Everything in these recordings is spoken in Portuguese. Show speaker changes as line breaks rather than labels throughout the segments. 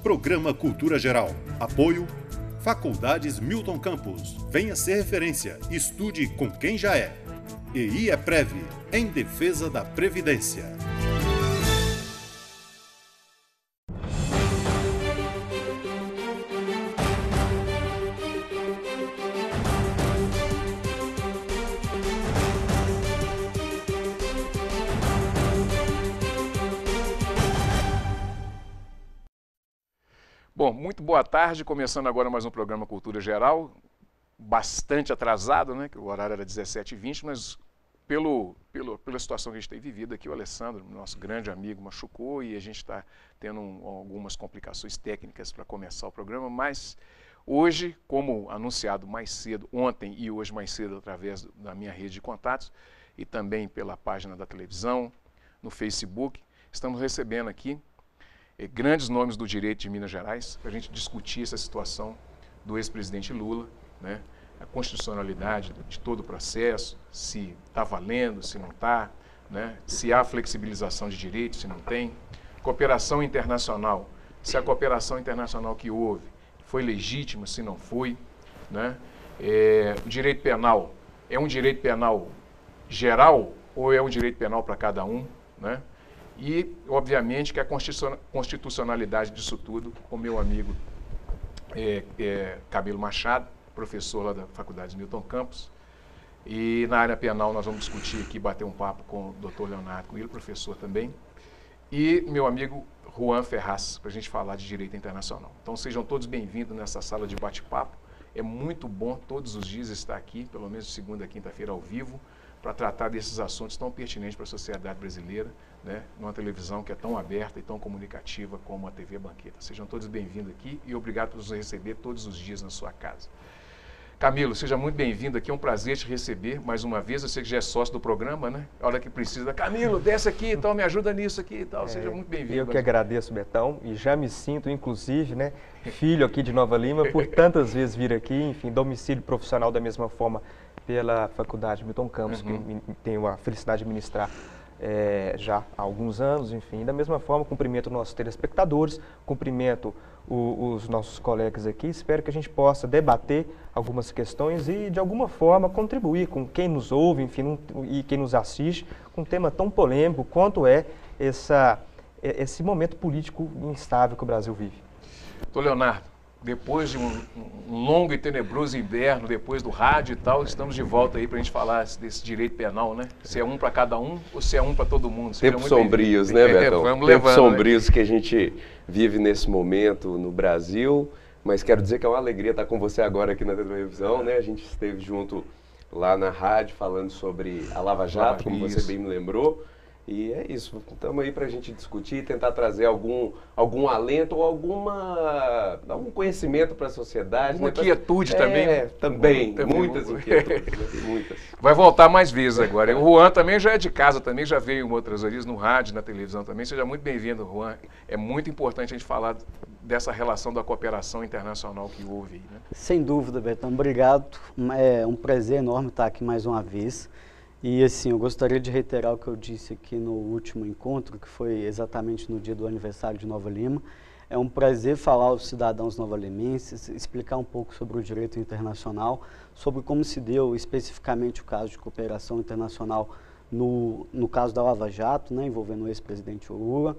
Programa Cultura Geral. Apoio Faculdades Milton Campos. Venha ser referência. Estude com quem já é. E IEPREV, em defesa da Previdência.
Bom, muito boa tarde, começando agora mais um programa Cultura Geral, bastante atrasado, né, que o horário era 17h20, mas pela situação que a gente tem vivido aqui, o Alessandro, nosso grande amigo, machucou e a gente está tendo algumas complicações técnicas para começar o programa, mas hoje, como anunciado mais cedo, ontem e hoje mais cedo, através da minha rede de contatos e também pela página da televisão, no Facebook, estamos recebendo aqui grandes nomes do direito de Minas Gerais, para a gente discutir essa situação do ex-presidente Lula, né? A constitucionalidade de todo o processo, se está valendo, se não está, né? Se há flexibilização de direitos, se não tem. Cooperação internacional, se a cooperação internacional que houve foi legítima, se não foi, né? O direito penal, é um direito penal geral ou é um direito penal para cada um, né? E, obviamente, que a constitucionalidade disso tudo, com meu amigo Camilo Machado, professor lá da Faculdade Milton Campos. E na área penal nós vamos discutir aqui, bater um papo com o Dr. Leonardo Coelho, professor também. E meu amigo Juan Ferraz, para a gente falar de direito internacional. Então sejam todos bem-vindos nessa sala de bate-papo. É muito bom todos os dias estar aqui, pelo menos de segunda a quinta-feira ao vivo, para tratar desses assuntos tão pertinentes para a sociedade brasileira, né, numa televisão que é tão aberta e tão comunicativa como a TV Banqueta. Sejam todos bem-vindos aqui e obrigado por nos receber todos os dias na sua casa. Camilo, seja muito bem-vindo aqui, é um prazer te receber mais uma vez. Eu sei que já é sócio do programa, né? A hora que precisa, Camilo, desce aqui e tal, me ajuda nisso aqui e tal. Seja muito bem-vindo.
Eu que agradeço, Betão, e já me sinto, inclusive, né, filho aqui de Nova Lima, por tantas vezes vir aqui, enfim, domicílio profissional da mesma forma pela Faculdade Milton Campos, que tenho a felicidade de ministrar já há alguns anos, enfim. Da mesma forma, cumprimento nossos telespectadores, cumprimento os nossos colegas aqui, espero que a gente possa debater algumas questões e, de alguma forma, contribuir com quem nos ouve, enfim, e quem nos assiste, com um tema tão polêmico quanto é esse momento político instável que o Brasil vive.
Doutor Leonardo, depois de um longo e tenebroso inverno, depois do rádio e tal, estamos de volta aí para a gente falar desse direito penal, né? Se é um para cada um ou se é um para todo mundo.
Tempos sombrios, né, Betão?
Vamos
Tempos
levando,
sombrios, né, que a gente vive nesse momento no Brasil, mas quero dizer que é uma alegria estar com você agora aqui na televisão, né? A gente esteve junto lá na rádio falando sobre a Lava Jato, como você bem me lembrou. E é isso, estamos aí para a gente discutir, tentar trazer algum alento ou algum conhecimento para a sociedade.
Uma inquietude também.
Também, muitas inquietudes, né? Muitas.
Vai voltar mais vezes agora. O Juan também já é de casa, também já veio em outras vezes no rádio, na televisão também. Seja muito bem-vindo, Juan. É muito importante a gente falar dessa relação da cooperação internacional que houve aí, né?
Sem dúvida, Betão. Obrigado. É um prazer enorme estar aqui mais uma vez. E assim, eu gostaria de reiterar o que eu disse aqui no último encontro, que foi exatamente no dia do aniversário de Nova Lima. É um prazer falar aos cidadãos novalimenses, explicar um pouco sobre o direito internacional, sobre como se deu especificamente o caso de cooperação internacional no caso da Lava Jato, né, envolvendo o ex-presidente Lula.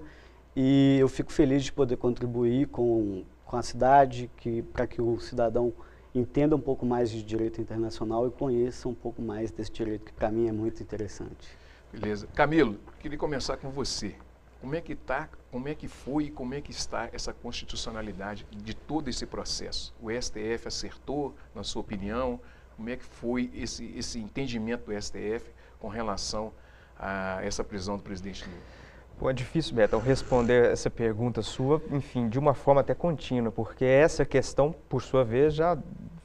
E eu fico feliz de poder contribuir com a cidade, para que o cidadão entenda um pouco mais de direito internacional e conheça um pouco mais desse direito, que para mim é muito interessante.
Beleza. Camilo, queria começar com você. Como é que está, como é que foi e como é que está essa constitucionalidade de todo esse processo? O STF acertou, na sua opinião? Como é que foi esse entendimento do STF com relação a essa prisão do presidente Lula?
Pô, é difícil, Betão, responder essa pergunta sua, enfim, de uma forma até contínua, porque essa questão, por sua vez, já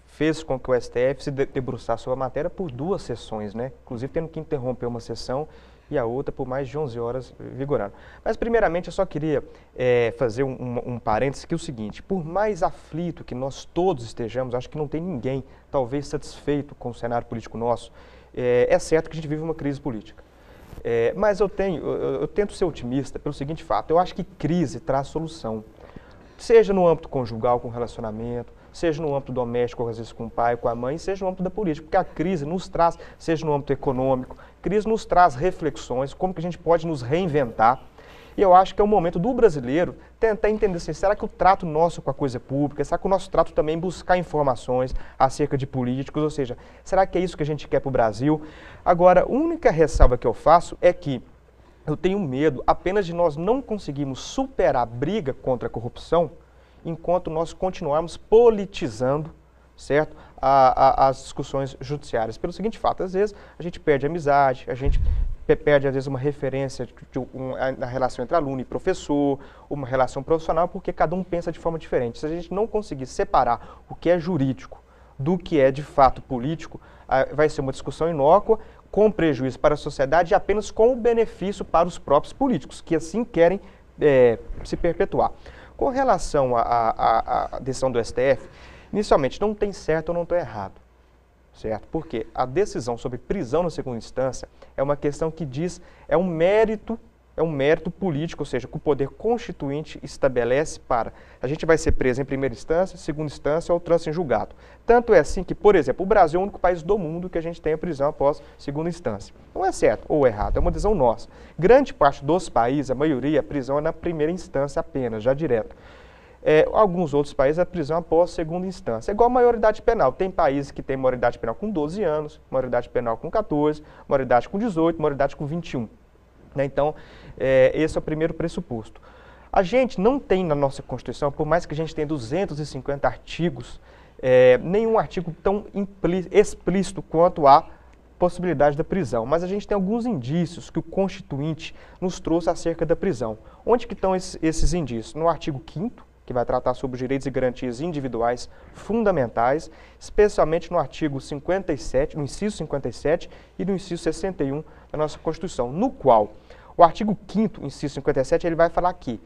fez com que o STF se debruçasse sobre a matéria por 2 sessões, né? Inclusive tendo que interromper uma sessão e a outra por mais de 11 horas vigorando. Mas, primeiramente, eu só queria fazer um parênteses, que é o seguinte: por mais aflito que nós todos estejamos, acho que não tem ninguém, talvez, satisfeito com o cenário político nosso. É certo que a gente vive uma crise política. Mas eu tento ser otimista pelo seguinte fato: eu acho que crise traz solução. seja no âmbito conjugal, com relacionamento, seja no âmbito doméstico, às vezes com o pai, com a mãe, seja no âmbito da política, porque a crise nos traz, seja no âmbito econômico, a crise nos traz reflexões, como que a gente pode nos reinventar. E eu acho que é o momento do brasileiro tentar entender assim, será que o trato nosso com a coisa pública, será que o nosso trato também buscar informações acerca de políticos, ou seja, será que é isso que a gente quer para o Brasil? Agora, a única ressalva que eu faço é que eu tenho medo apenas de nós não conseguirmos superar a briga contra a corrupção enquanto nós continuarmos politizando, certo? As discussões judiciárias. Pelo seguinte fato, às vezes a gente perde amizade, a gente perde, às vezes, uma referência na relação entre aluno e professor, uma relação profissional, porque cada um pensa de forma diferente. Se a gente não conseguir separar o que é jurídico do que é, de fato, político, vai ser uma discussão inócua, com prejuízo para a sociedade e apenas com o benefício para os próprios políticos, que assim querem se perpetuar. Com relação à decisão do STF, inicialmente, não tem certo ou não tem errado. Certo? Porque a decisão sobre prisão na segunda instância é uma questão que diz, é um mérito político, ou seja, que o poder constituinte estabelece para a gente vai ser preso em primeira instância, segunda instância ou trânsito em julgado. Tanto é assim que, por exemplo, o Brasil é o único país do mundo que a gente tem a prisão após segunda instância. Não é certo ou errado, é uma decisão nossa. Grande parte dos países, a maioria, a prisão é na primeira instância apenas, já direto. Alguns outros países, a prisão após segunda instância. É igual a maioridade penal. Tem países que têm maioridade penal com 12 anos, maioridade penal com 14, maioridade com 18, maioridade com 21. Né? Então, esse é o primeiro pressuposto. A gente não tem na nossa Constituição, por mais que a gente tenha 250 artigos, nenhum artigo tão explícito quanto a possibilidade da prisão. Mas a gente tem alguns indícios que o Constituinte nos trouxe acerca da prisão. Onde que estão esses indícios? No artigo 5º, que vai tratar sobre os direitos e garantias individuais fundamentais, especialmente no artigo 57, no inciso 57 e no inciso 61 da nossa Constituição, no qual o artigo 5º, inciso 57, ele vai falar que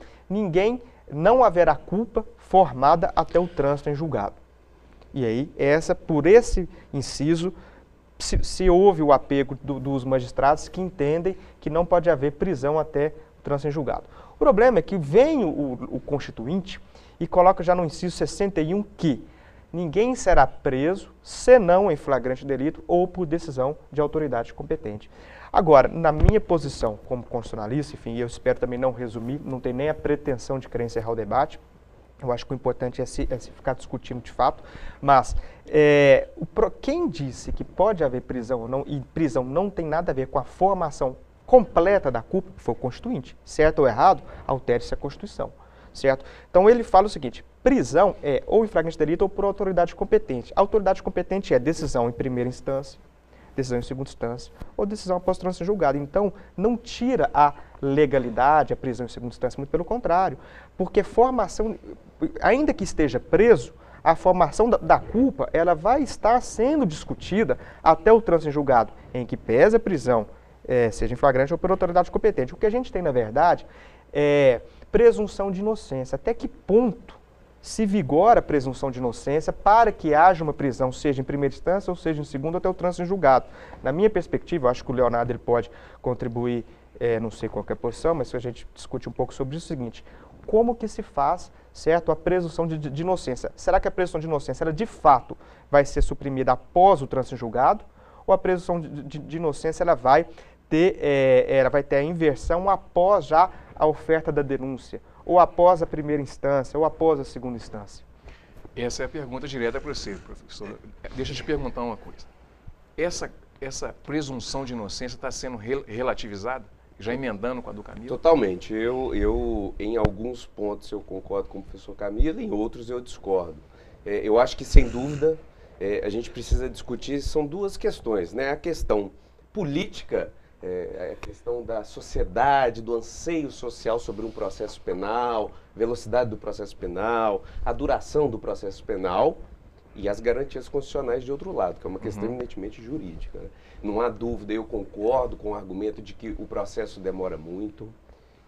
não haverá culpa formada até o trânsito em julgado. E aí, por esse inciso, se houve o apego dos magistrados que entendem que não pode haver prisão até o trânsito em julgado. O problema é que vem o Constituinte e coloca já no inciso 61 que ninguém será preso senão em flagrante delito ou por decisão de autoridade competente. Agora, na minha posição como constitucionalista, enfim, eu espero também não resumir, não tem nem a pretensão de querer encerrar o debate, eu acho que o importante é se ficar discutindo de fato, mas quem disse que pode haver prisão ou não, e prisão não tem nada a ver com a formação completa da culpa, foi o Constituinte. Certo ou errado, altere-se a Constituição. Certo? Então ele fala o seguinte, prisão é ou em flagrante delito ou por autoridade competente. A autoridade competente é decisão em primeira instância, decisão em segunda instância ou decisão após trânsito em julgado. Então não tira a legalidade, a prisão em segunda instância, muito pelo contrário, porque formação, ainda que esteja preso, a formação da culpa, ela vai estar sendo discutida até o trânsito em julgado, em que pesa a prisão, seja em flagrante ou por autoridade competente. O que a gente tem, na verdade, é presunção de inocência. Até que ponto se vigora a presunção de inocência para que haja uma prisão, seja em primeira instância ou seja em segunda, até o trânsito em julgado? Na minha perspectiva, eu acho que o Leonardo ele pode contribuir, não sei qual que é a posição, mas a gente discute um pouco sobre isso, é o seguinte, como que se faz, certo, a presunção de inocência? Será que a presunção de inocência, ela de fato vai ser suprimida após o trânsito em julgado? Ou a presunção de inocência, ela vai ter a inversão após já a oferta da denúncia, ou após a primeira instância, ou após a segunda instância?
Essa é a pergunta direta para você, professor. Deixa eu te perguntar uma coisa. Essa presunção de inocência está sendo relativizada? Já emendando com a do Camilo?
Totalmente. Eu, em alguns pontos, eu concordo com o professor Camilo, em outros eu discordo. Eu acho que, sem dúvida, a gente precisa discutir, são duas questões, né? A questão política, a questão da sociedade, do anseio social sobre um processo penal, velocidade do processo penal, a duração do processo penal e as garantias constitucionais de outro lado, que é uma questão eminentemente jurídica, né? Não há dúvida, eu concordo com o argumento de que o processo demora muito,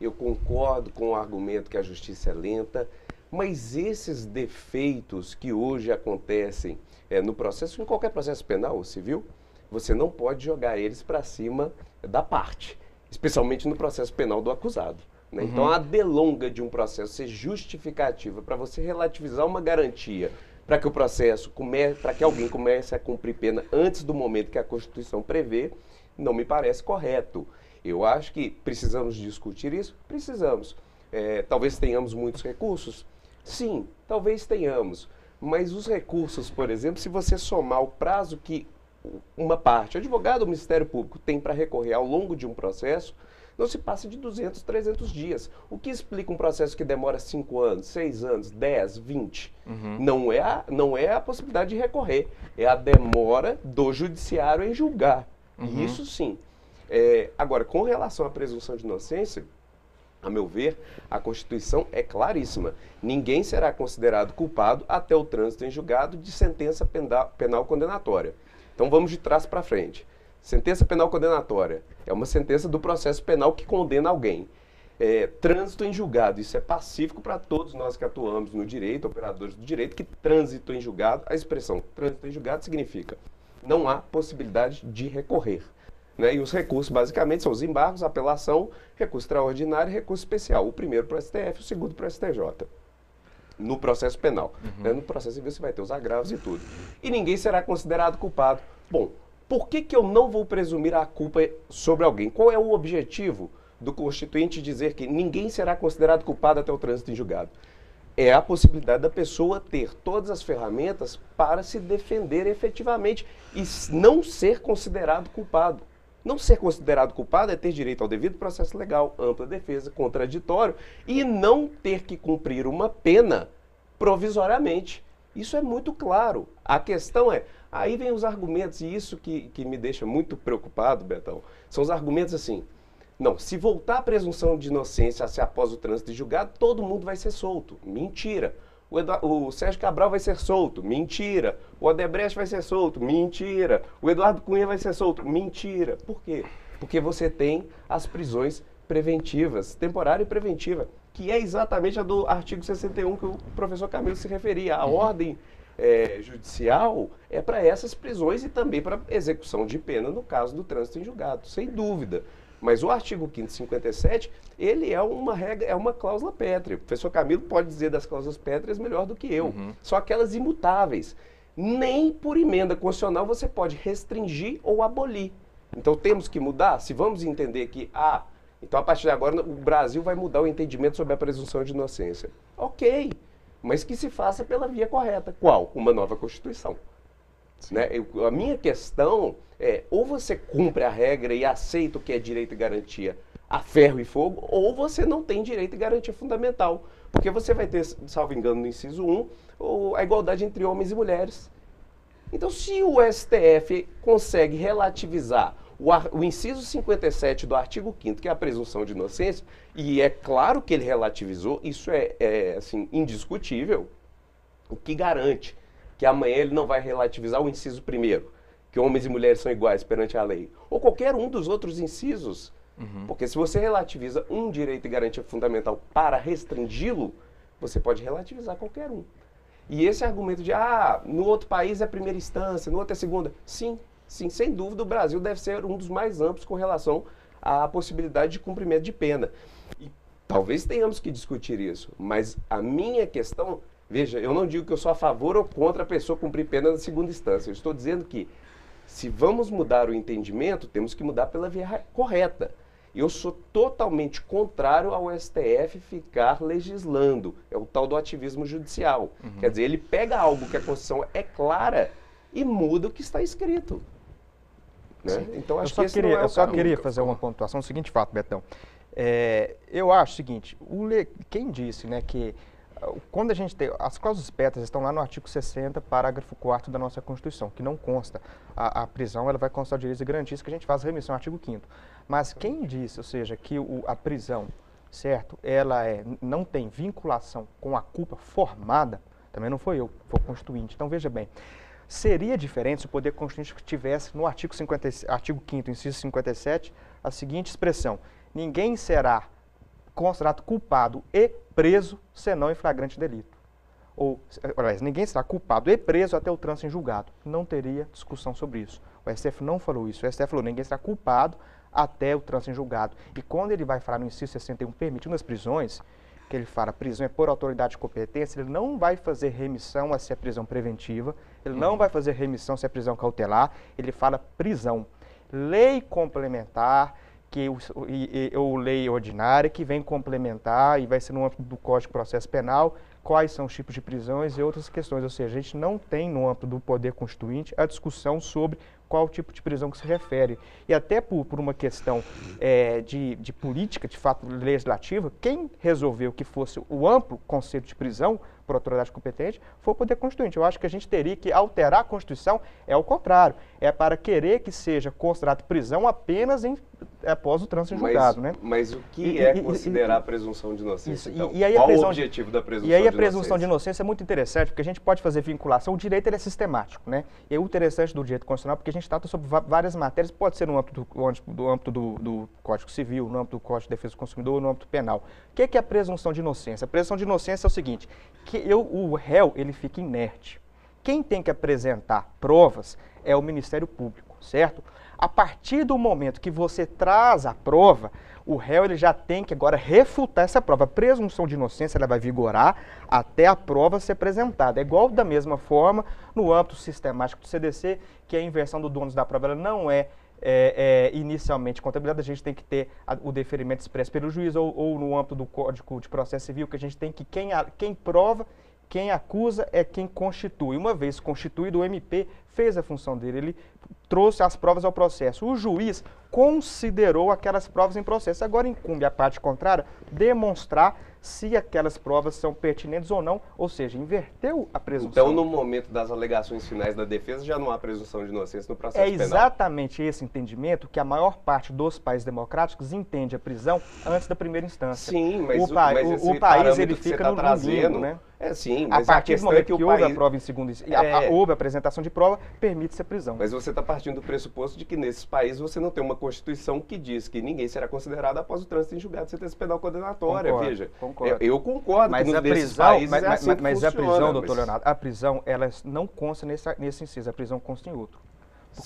eu concordo com o argumento que a justiça é lenta, mas esses defeitos que hoje acontecem no processo, em qualquer processo penal ou civil, você não pode jogar eles para cima da parte, especialmente no processo penal do acusado. Né? Então, a delonga de um processo ser justificativa para você relativizar uma garantia para que o processo para que alguém comece a cumprir pena antes do momento que a Constituição prevê, não me parece correto. Eu acho que precisamos discutir isso? Precisamos. Talvez tenhamos muitos recursos? Sim, talvez tenhamos. Mas os recursos, por exemplo, se você somar o prazo que uma parte, advogado ou Ministério Público, tem para recorrer ao longo de um processo, não se passa de 200, 300 dias. O que explica um processo que demora 5 anos, 6 anos, 10, 20? Não é a possibilidade de recorrer, é a demora do judiciário em julgar. Isso sim. Agora, com relação à presunção de inocência, a meu ver, a Constituição é claríssima. Ninguém será considerado culpado até o trânsito em julgado de sentença penal condenatória. Então vamos de trás para frente. Sentença penal condenatória é uma sentença do processo penal que condena alguém. Trânsito em julgado, isso é pacífico para todos nós que atuamos no direito, operadores do direito, que trânsito em julgado, a expressão trânsito em julgado significa não há possibilidade de recorrer. Né? E os recursos, basicamente, são os embargos, apelação, recurso extraordinário e recurso especial. O primeiro para o STF, o segundo para o STJ. No processo penal. Né? No processo civil você vai ter os agravos e tudo. E ninguém será considerado culpado. Bom, por que eu não vou presumir a culpa sobre alguém? Qual é o objetivo do Constituinte dizer que ninguém será considerado culpado até o trânsito em julgado? É a possibilidade da pessoa ter todas as ferramentas para se defender efetivamente e não ser considerado culpado. Não ser considerado culpado é ter direito ao devido processo legal, ampla defesa, contraditório e não ter que cumprir uma pena provisoriamente. Isso é muito claro. A questão aí vem os argumentos, e isso que me deixa muito preocupado, Betão, são os argumentos assim, não, se voltar a presunção de inocência se após o trânsito de julgado, todo mundo vai ser solto. Mentira. O Sérgio Cabral vai ser solto, mentira. O Odebrecht vai ser solto, mentira. O Eduardo Cunha vai ser solto, mentira. Por quê? Porque você tem as prisões preventivas, temporária e preventiva, que é exatamente a do artigo 61 que o professor Camilo se referia. A ordem judicial é para essas prisões e também para execução de pena no caso do trânsito em julgado, sem dúvida. Mas o artigo 5º 57, ele é uma regra, é uma cláusula pétrea. O professor Camilo pode dizer das cláusulas pétreas melhor do que eu. São aquelas imutáveis. Nem por emenda constitucional você pode restringir ou abolir. Então temos que mudar? Se vamos entender que, então a partir de agora o Brasil vai mudar o entendimento sobre a presunção de inocência. Ok, mas que se faça pela via correta. Qual? Uma nova Constituição. Né? A minha questão ou você cumpre a regra e aceita o que é direito e garantia a ferro e fogo, ou você não tem direito e garantia fundamental. Porque você vai ter, salvo engano, no inciso 1, a igualdade entre homens e mulheres. Então, se o STF consegue relativizar o inciso 57 do artigo 5º, que é a presunção de inocência, e é claro que ele relativizou, isso é assim, indiscutível, o que garante que amanhã ele não vai relativizar o inciso 1º, que homens e mulheres são iguais perante a lei, ou qualquer um dos outros incisos. Porque se você relativiza um direito e garantia fundamental para restringi-lo, você pode relativizar qualquer um. E esse argumento de, no outro país é primeira instância, no outro é segunda. Sim, sem dúvida o Brasil deve ser um dos mais amplos com relação à possibilidade de cumprimento de pena. E talvez tenhamos que discutir isso, mas a minha questão, veja, eu não digo que eu sou a favor ou contra a pessoa cumprir pena na segunda instância. Eu estou dizendo que, se vamos mudar o entendimento, temos que mudar pela via correta. Eu sou totalmente contrário ao STF ficar legislando. É o tal do ativismo judicial. Quer dizer, ele pega algo que a Constituição é clara e muda o que está escrito. Né? Então, acho que esse não é o caminho.
Eu só queria fazer uma pontuação. O seguinte fato, Betão. Eu acho o seguinte, quem disse, né, que quando a gente tem, as cláusulas pétreas estão lá no artigo 60, parágrafo 4º da nossa Constituição, que não consta. A prisão, ela vai constar direitos e garantias, que a gente faz remissão ao artigo 5º. Mas quem disse, ou seja, que a prisão, certo, ela não tem vinculação com a culpa formada, também não foi eu, foi o Constituinte. Então, veja bem, seria diferente se o Poder Constituinte tivesse no artigo 5º, inciso 57, a seguinte expressão: ninguém será considerado culpado e preso senão em flagrante delito. Aliás, ninguém será culpado e preso até o trânsito em julgado. Não teria discussão sobre isso. O STF não falou isso. O STF falou: ninguém será culpado até o trânsito em julgado. E quando ele vai falar no inciso 61, permitindo as prisões, que ele fala prisão é por autoridade de competência, ele não vai fazer remissão a se é prisão preventiva, ele não vai fazer remissão se é prisão cautelar, ele fala prisão. Lei complementar, ou lei ordinária, que vem complementar e vai ser no âmbito do Código de Processo Penal, quais são os tipos de prisões e outras questões. Ou seja, a gente não tem no âmbito do Poder Constituinte a discussão sobre qual tipo de prisão que se refere. E até por uma questão de política, de fato legislativa, quem resolveu que fosse o amplo conceito de prisão por autoridade competente foi o Poder Constituinte. Eu acho que a gente teria que alterar a Constituição, é o contrário, é para querer que seja considerado prisão apenas após o trânsito em julgado, né?
Mas o que é considerar a presunção de inocência? Então,
e aí
qual o objetivo da presunção de inocência?
E aí a presunção de inocência é muito interessante, porque a gente pode fazer vinculação, o direito ele é sistemático, né? E é o interessante do direito constitucional, porque a gente trata sobre várias matérias, pode ser no âmbito do Código Civil, no âmbito do Código de Defesa do Consumidor, no âmbito penal. O que é a presunção de inocência? A presunção de inocência é o seguinte, o réu ele fica inerte. Quem tem que apresentar provas é o Ministério Público, certo? A partir do momento que você traz a prova, o réu ele já tem que agora refutar essa prova. A presunção de inocência ela vai vigorar até a prova ser apresentada. É igual da mesma forma no âmbito sistemático do CDC, que a inversão do ônus da prova ela não é inicialmente contabilizada, a gente tem que ter o deferimento expresso pelo juiz ou no âmbito do Código de Processo Civil, que a gente tem que quem prova, quem acusa é quem constitui. Uma vez constituído, o MP fez a função dele, ele trouxe as provas ao processo. O juiz considerou aquelas provas em processo. Agora incumbe a parte contrária demonstrar se aquelas provas são pertinentes ou não, ou seja, inverteu a presunção.
Então, no momento das alegações finais da defesa, já não há presunção de inocência no processo penal.
É exatamente esse entendimento que a maior parte dos países democráticos entende a prisão antes da primeira instância.
Sim, mas
o país ele fica no limbo, né?
Sim, mas
a partir do momento que houve
país...
a prova em segundo houve a apresentação de prova, permite-se a prisão.
Mas você está partindo do pressuposto de que nesses países você não tem uma Constituição que diz que ninguém será considerado após o trânsito em julgado de sentença penal condenatória. Veja, eu concordo
mas
que
a
nesses
prisão,
países
mas,
é assim que
mas
funciona,
a prisão, doutor Leonardo, a prisão ela não consta nesse inciso, a prisão consta em outro.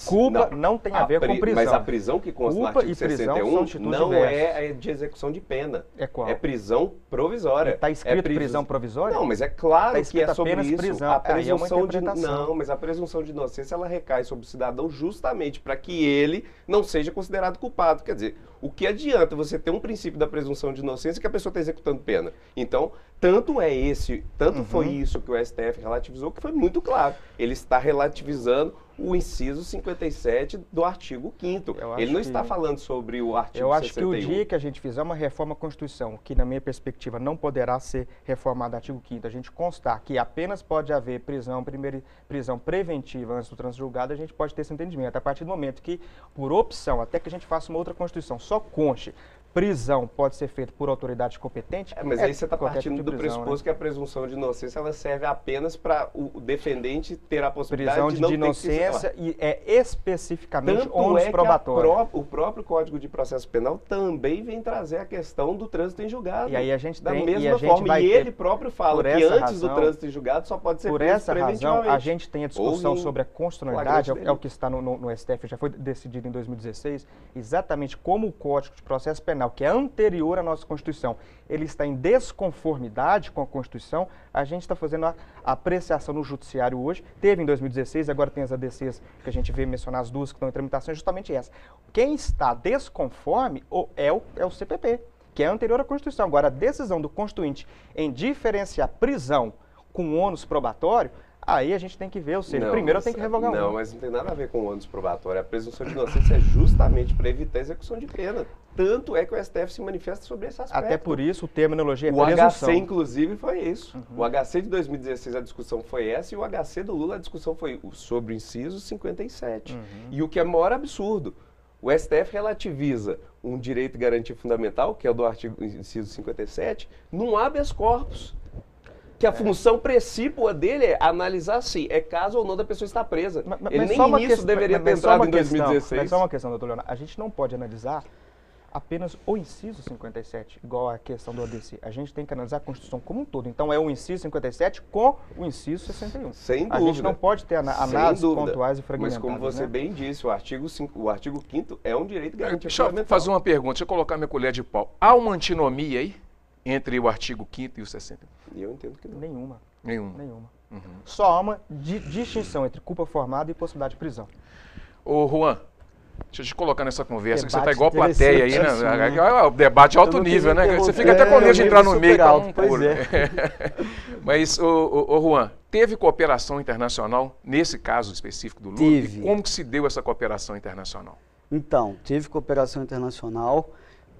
Culpa não tem a ver com prisão.
Mas a prisão que consta no artigo 61 não é de execução de pena.
É qual?
É prisão provisória.
Está escrito prisão provisória?
Não, mas é claro que é sobre isso.
Prisão.
A presunção não, mas a presunção de inocência ela recai sobre o cidadão justamente para que ele não seja considerado culpado. Quer dizer, o que adianta você ter um princípio da presunção de inocência que a pessoa está executando pena? Então, tanto foi isso que o STF relativizou, que foi muito claro. Ele está relativizando o inciso 57 do artigo 5º. Ele não está falando sobre o artigo 61.
Eu acho que o dia que a gente fizer uma reforma à Constituição, que na minha perspectiva não poderá ser reformado o artigo 5º, a gente constar que apenas pode haver prisão preventiva antes do trânsito julgado, a gente pode ter esse entendimento. A partir do momento que, por opção, até que a gente faça uma outra Constituição, só conste prisão pode ser feita por autoridade competente.
Mas aí você está partindo do pressuposto,
né?
que a presunção de inocência ela serve apenas para o defendente ter a possibilidade
prisão
de não ter
inocência e é especificamente ônus probatório.
O próprio Código de Processo Penal também vem trazer a questão do trânsito em julgado.
E aí a gente
da
tem,
mesma forma. E ele próprio fala que antes do trânsito em julgado só pode ser
por
preso
essa razão, a gente tem a discussão sobre a constitucionalidade, é o que está no STF, já foi decidido em 2016, exatamente como o Código de Processo Penal, que é anterior à nossa Constituição, ele está em desconformidade com a Constituição, a gente está fazendo a apreciação no Judiciário hoje, teve em 2016, agora tem as ADCs que a gente vê mencionar as duas que estão em tramitação, é justamente essa. Quem está desconforme é o CPP, que é anterior à Constituição. Agora, a decisão do Constituinte em diferenciar prisão com ônus probatório, aí a gente tem que ver, ou seja, primeiro eu tenho que revogar um.
Não, mas não tem nada a ver com o ônus probatório. A presunção de inocência é justamente para evitar a execução de pena. Tanto é que o STF se manifesta sobre esse aspecto.
Até por isso, o terminologia é
presunção. O HC, inclusive, foi isso. O HC de 2016, a discussão foi essa, e o HC do Lula, a discussão foi sobre o inciso 57. E o que é maior absurdo, o STF relativiza um direito garantido fundamental, que é o do artigo inciso 57, num habeas corpus. Que a função precípua dele é analisar se é caso ou não da pessoa estar presa. Ele nem nisso deveria ter entrado em 2016.
Mas só uma questão, doutor Leonardo. A gente não pode analisar apenas o inciso 57, igual a questão do ABC. A gente tem que analisar a Constituição como um todo. Então, é o inciso 57 com o inciso 61.
Sem dúvida.
A gente não pode ter análises pontuais e fragmentadas.
Mas como você bem disse, o artigo 5º é um direito garantido.
Deixa eu fazer uma pergunta, deixa eu colocar minha colher de pau. Há uma antinomia aí entre o artigo 5º e o 61?
E eu entendo que não.
Nenhuma.
Nenhuma.
Só há uma distinção entre culpa formada e possibilidade de prisão.
Ô, Juan, deixa eu te colocar nessa conversa, que você
Debate
está igual plateia aí, né?
né?
O debate é alto nível, né? Você fica até com medo de entrar no meio.
Alto, pois
Mas, ô, Juan, teve cooperação internacional nesse caso específico do Lula?
Teve.
E como que se deu essa cooperação internacional?
Então, teve cooperação internacional.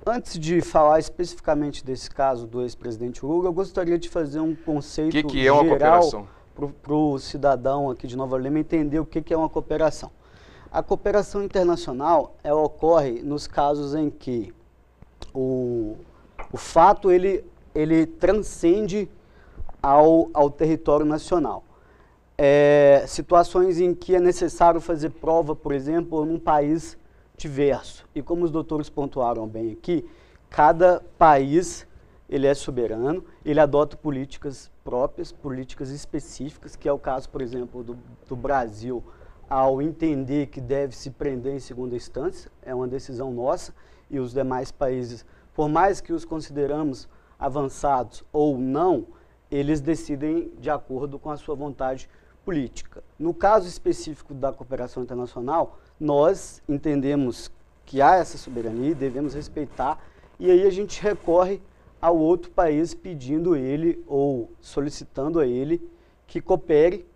Antes de falar especificamente desse caso do ex-presidente Lula, eu gostaria de fazer um conceito
que é uma cooperação?
Para o cidadão aqui de Nova Lima entender o que é uma cooperação. A cooperação internacional ela ocorre nos casos em que o fato ele transcende ao território nacional. Situações em que é necessário fazer prova, por exemplo, num país diverso. E como os doutores pontuaram bem aqui, cada país ele é soberano, ele adota políticas próprias, políticas específicas, que é o caso, por exemplo, do Brasil, ao entender que deve se prender em segunda instância, é uma decisão nossa, e os demais países, por mais que os consideramos avançados ou não, eles decidem de acordo com a sua vontade política. No caso específico da cooperação internacional, nós entendemos que há essa soberania e devemos respeitar, e aí a gente recorre ao outro país pedindo ele ou solicitando a ele que coopere,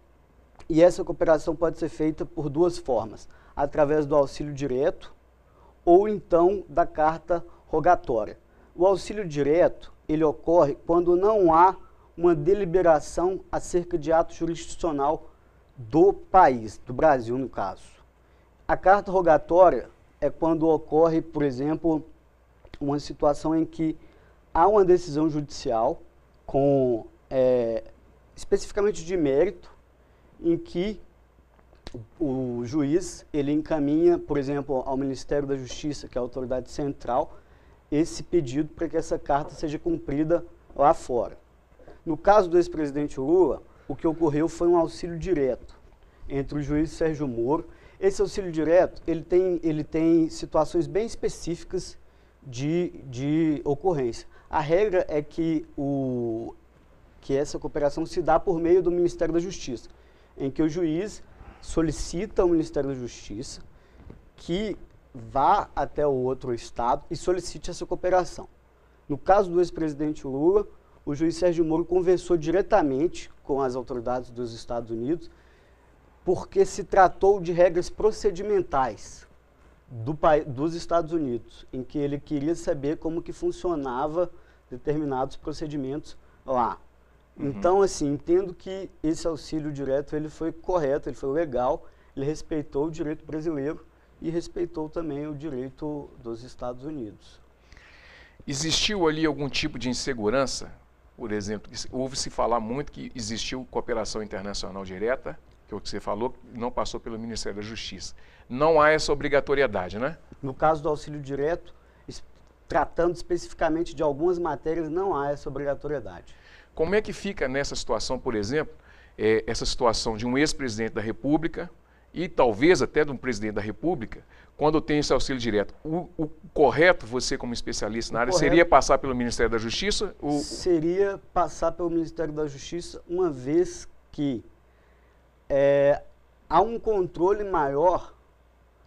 e essa cooperação pode ser feita por duas formas, através do auxílio direto ou então da carta rogatória. O auxílio direto, ele ocorre quando não há uma deliberação acerca de ato jurisdicional do país, do Brasil no caso. A carta rogatória é quando ocorre, por exemplo, uma situação em que há uma decisão judicial, especificamente de mérito, em que o juiz ele encaminha, por exemplo, ao Ministério da Justiça, que é a autoridade central, esse pedido para que essa carta seja cumprida lá fora. No caso do ex-presidente Lula, o que ocorreu foi um auxílio direto entre o juiz Sérgio Moro. Esse auxílio direto ele tem situações bem específicas de ocorrência. A regra é que essa cooperação se dá por meio do Ministério da Justiça, em que o juiz solicita ao Ministério da Justiça que vá até o outro estado e solicite essa cooperação. No caso do ex-presidente Lula, o juiz Sérgio Moro conversou diretamente com as autoridades dos Estados Unidos porque se tratou de regras procedimentais dos Estados Unidos, em que ele queria saber como que funcionava determinados procedimentos lá. Então, assim, entendo que esse auxílio direto ele foi correto, ele foi legal, ele respeitou o direito brasileiro e respeitou também o direito dos Estados Unidos.
Existiu ali algum tipo de insegurança? Por exemplo, ouve-se falar muito que existiu cooperação internacional direta, que é o que você falou, não passou pelo Ministério da Justiça. Não há essa obrigatoriedade, né?
No caso do auxílio direto, tratando especificamente de algumas matérias, não há essa obrigatoriedade.
Como é que fica nessa situação, por exemplo, essa situação de um ex-presidente da República e talvez até de um presidente da República, quando tem esse auxílio direto? O correto, você como especialista na área, seria passar pelo Ministério da Justiça?
Seria passar pelo Ministério da Justiça, uma vez que há um controle maior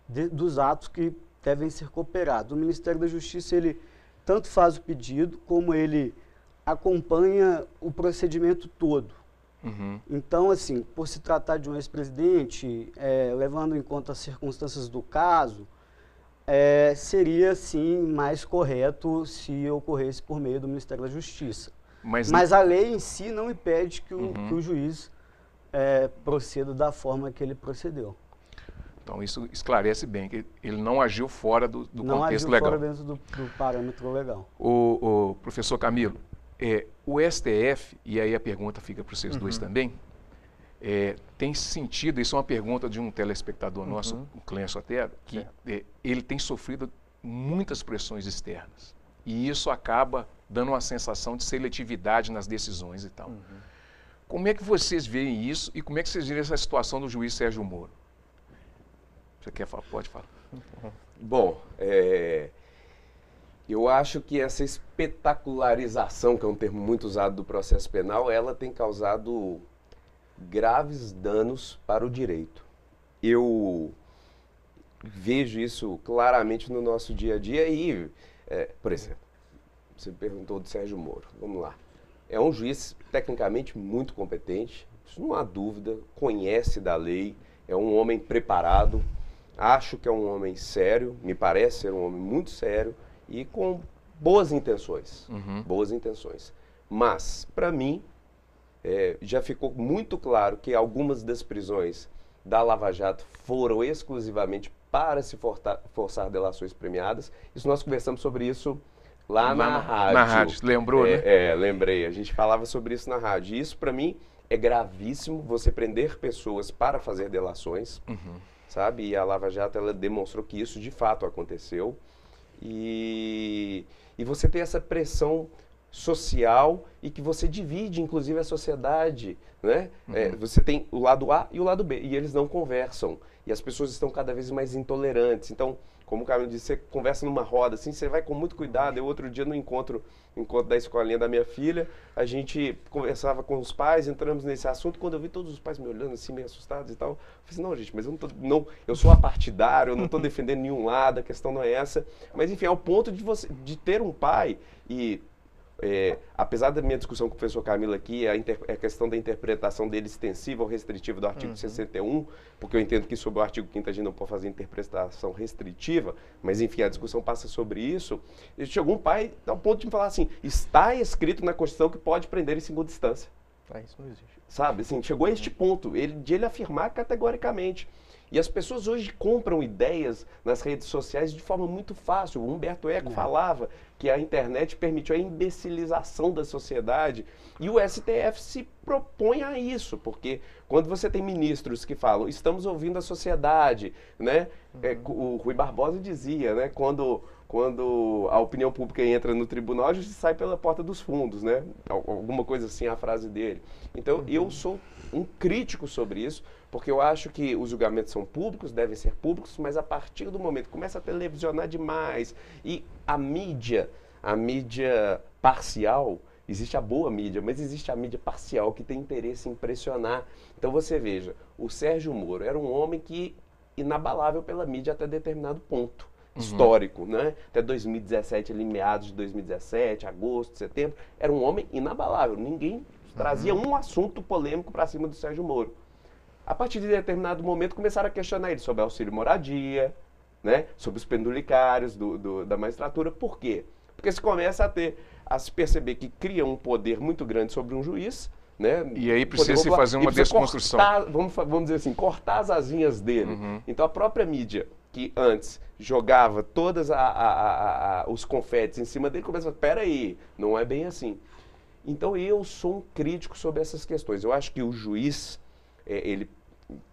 dos atos que devem ser cooperados. O Ministério da Justiça, ele tanto faz o pedido, como ele acompanha o procedimento todo. Então, assim, por se tratar de um ex-presidente, levando em conta as circunstâncias do caso, seria, sim, mais correto se ocorresse por meio do Ministério da Justiça. Mas a lei em si não impede que o juiz proceda da forma que ele procedeu.
Então, isso esclarece bem, que ele não agiu fora do contexto legal.
Não agiu fora dentro do parâmetro legal.
O professor Camilo, o STF, e aí a pergunta fica para vocês dois também, tem sentido, isso é uma pergunta de um telespectador nosso, o Clêncio Otero, que ele tem sofrido muitas pressões externas. E isso acaba dando uma sensação de seletividade nas decisões e tal. Como é que vocês veem isso e como é que vocês viram essa situação do juiz Sérgio Moro? Você quer falar? Pode falar.
Bom, eu acho que essa espetacularização, que é um termo muito usado do processo penal, ela tem causado graves danos para o direito. Eu vejo isso claramente no nosso dia a dia e, por exemplo, você perguntou do Sérgio Moro, vamos lá. É um juiz tecnicamente muito competente, isso não há dúvida, conhece da lei, é um homem preparado, acho que é um homem sério, me parece ser um homem muito sério e com boas intenções, boas intenções. Mas, para mim, já ficou muito claro que algumas das prisões da Lava Jato foram exclusivamente para se forçar delações premiadas. Isso nós conversamos sobre isso lá na rádio.
Na rádio, lembrou, né?
Lembrei. A gente falava sobre isso na rádio. E isso, para mim, é gravíssimo, você prender pessoas para fazer delações, sabe? E a Lava Jato, ela demonstrou que isso, de fato, aconteceu. E você tem essa pressão social e que você divide, inclusive, a sociedade, né? Você tem o lado A e o lado B, e eles não conversam. E as pessoas estão cada vez mais intolerantes. Então, como o Camilo disse, você conversa numa roda, assim, você vai com muito cuidado. Eu, outro dia, no encontro da escolinha da minha filha, a gente conversava com os pais, entramos nesse assunto. Quando eu vi todos os pais me olhando assim, meio assustados e tal, eu falei assim, não, gente, mas eu sou apartidário, eu não estou defendendo nenhum lado, a questão não é essa. Mas, enfim, ao ponto de ter um pai e... apesar da minha discussão com o professor Camilo aqui, a questão da interpretação dele extensiva ou restritiva do artigo 61, porque eu entendo que sobre o artigo 5º a gente não pode fazer interpretação restritiva, mas enfim, a discussão passa sobre isso. E chegou um pai ao ponto de me falar assim, está escrito na Constituição que pode prender em segunda instância.
Isso não existe.
Sabe, assim, chegou a este ponto, de ele afirmar categoricamente. E as pessoas hoje compram ideias nas redes sociais de forma muito fácil. O Humberto Eco falava que a internet permitiu a imbecilização da sociedade e o STF se propõe a isso, porque quando você tem ministros que falam, estamos ouvindo a sociedade, né? O Rui Barbosa dizia, né? Quando a opinião pública entra no tribunal, a gente sai pela porta dos fundos, né? Alguma coisa assim, a frase dele. Então, eu sou um crítico sobre isso, porque eu acho que os julgamentos são públicos, devem ser públicos, mas a partir do momento que começa a televisionar demais e a mídia parcial, existe a boa mídia, mas existe a mídia parcial que tem interesse em pressionar. Então você veja, o Sérgio Moro era um homem que inabalável pela mídia até determinado ponto histórico, né? Até 2017, ali meados de 2017, agosto, setembro, era um homem inabalável, ninguém trazia um assunto polêmico para cima do Sérgio Moro. A partir de determinado momento, começaram a questionar ele sobre auxílio moradia, né? Sobre os penduricários da magistratura. Por quê? Porque se começa a se perceber que cria um poder muito grande sobre um juiz, né?
E aí precisa se fazer uma desconstrução.
Vamos dizer assim, cortar as asinhas dele. Então a própria mídia, que antes jogava todos os confetes em cima dele, começa a falar, peraí, não é bem assim. Então eu sou um crítico sobre essas questões. Eu acho que o juiz, ele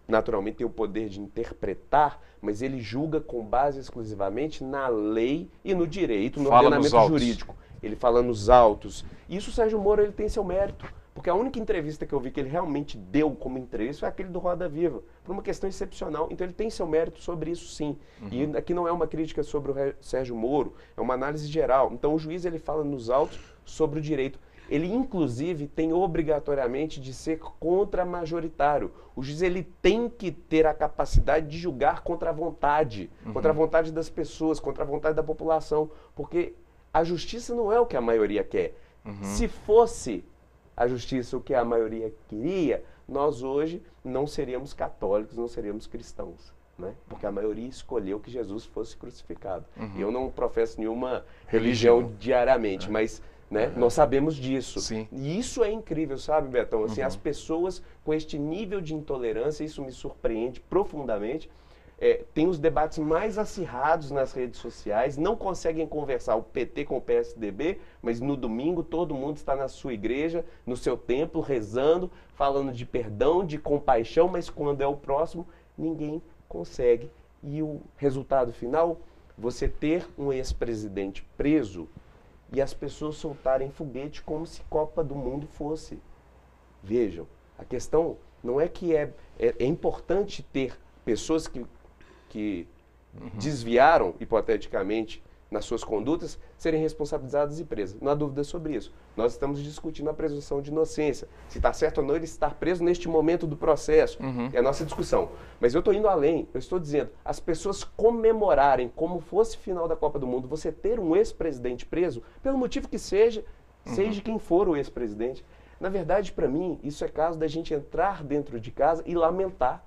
naturalmente tem o poder de interpretar, mas ele julga com base exclusivamente na lei e no direito, no ordenamento jurídico. Ele fala nos autos. Isso o Sérgio Moro, ele tem seu mérito. Porque a única entrevista que eu vi que ele realmente deu como entrevista foi aquele do Roda Viva, por uma questão excepcional. Então ele tem seu mérito sobre isso, sim. E aqui não é uma crítica sobre o Sérgio Moro, é uma análise geral. Então o juiz, ele fala nos autos sobre o direito. Ele, inclusive, tem obrigatoriamente de ser contra-majoritário. O juiz, ele tem que ter a capacidade de julgar contra a vontade das pessoas, contra a vontade da população, porque a justiça não é o que a maioria quer. Se fosse a justiça o que a maioria queria, nós hoje não seríamos católicos, não seríamos cristãos, né? Porque a maioria escolheu que Jesus fosse crucificado. Eu não professo nenhuma religião diariamente, mas... né? Nós sabemos disso.
Sim.
E isso é incrível, sabe, Betão? Assim, as pessoas com este nível de intolerância, isso me surpreende profundamente, tem os debates mais acirrados nas redes sociais, não conseguem conversar o PT com o PSDB, mas no domingo todo mundo está na sua igreja, no seu templo, rezando, falando de perdão, de compaixão, mas quando é o próximo, ninguém consegue. E o resultado final, você ter um ex-presidente preso e as pessoas soltarem foguete como se Copa do Mundo fosse. Vejam, a questão não é que é importante ter pessoas que desviaram, hipoteticamente, nas suas condutas, serem responsabilizadas e presas. Não há dúvida sobre isso. Nós estamos discutindo a presunção de inocência. Se está certo ou não ele estar preso neste momento do processo. É a nossa discussão. Mas eu estou indo além. Eu estou dizendo, as pessoas comemorarem como fosse final da Copa do Mundo, você ter um ex-presidente preso, pelo motivo que seja, seja quem for o ex-presidente. Na verdade, para mim, isso é caso da gente entrar dentro de casa e lamentar.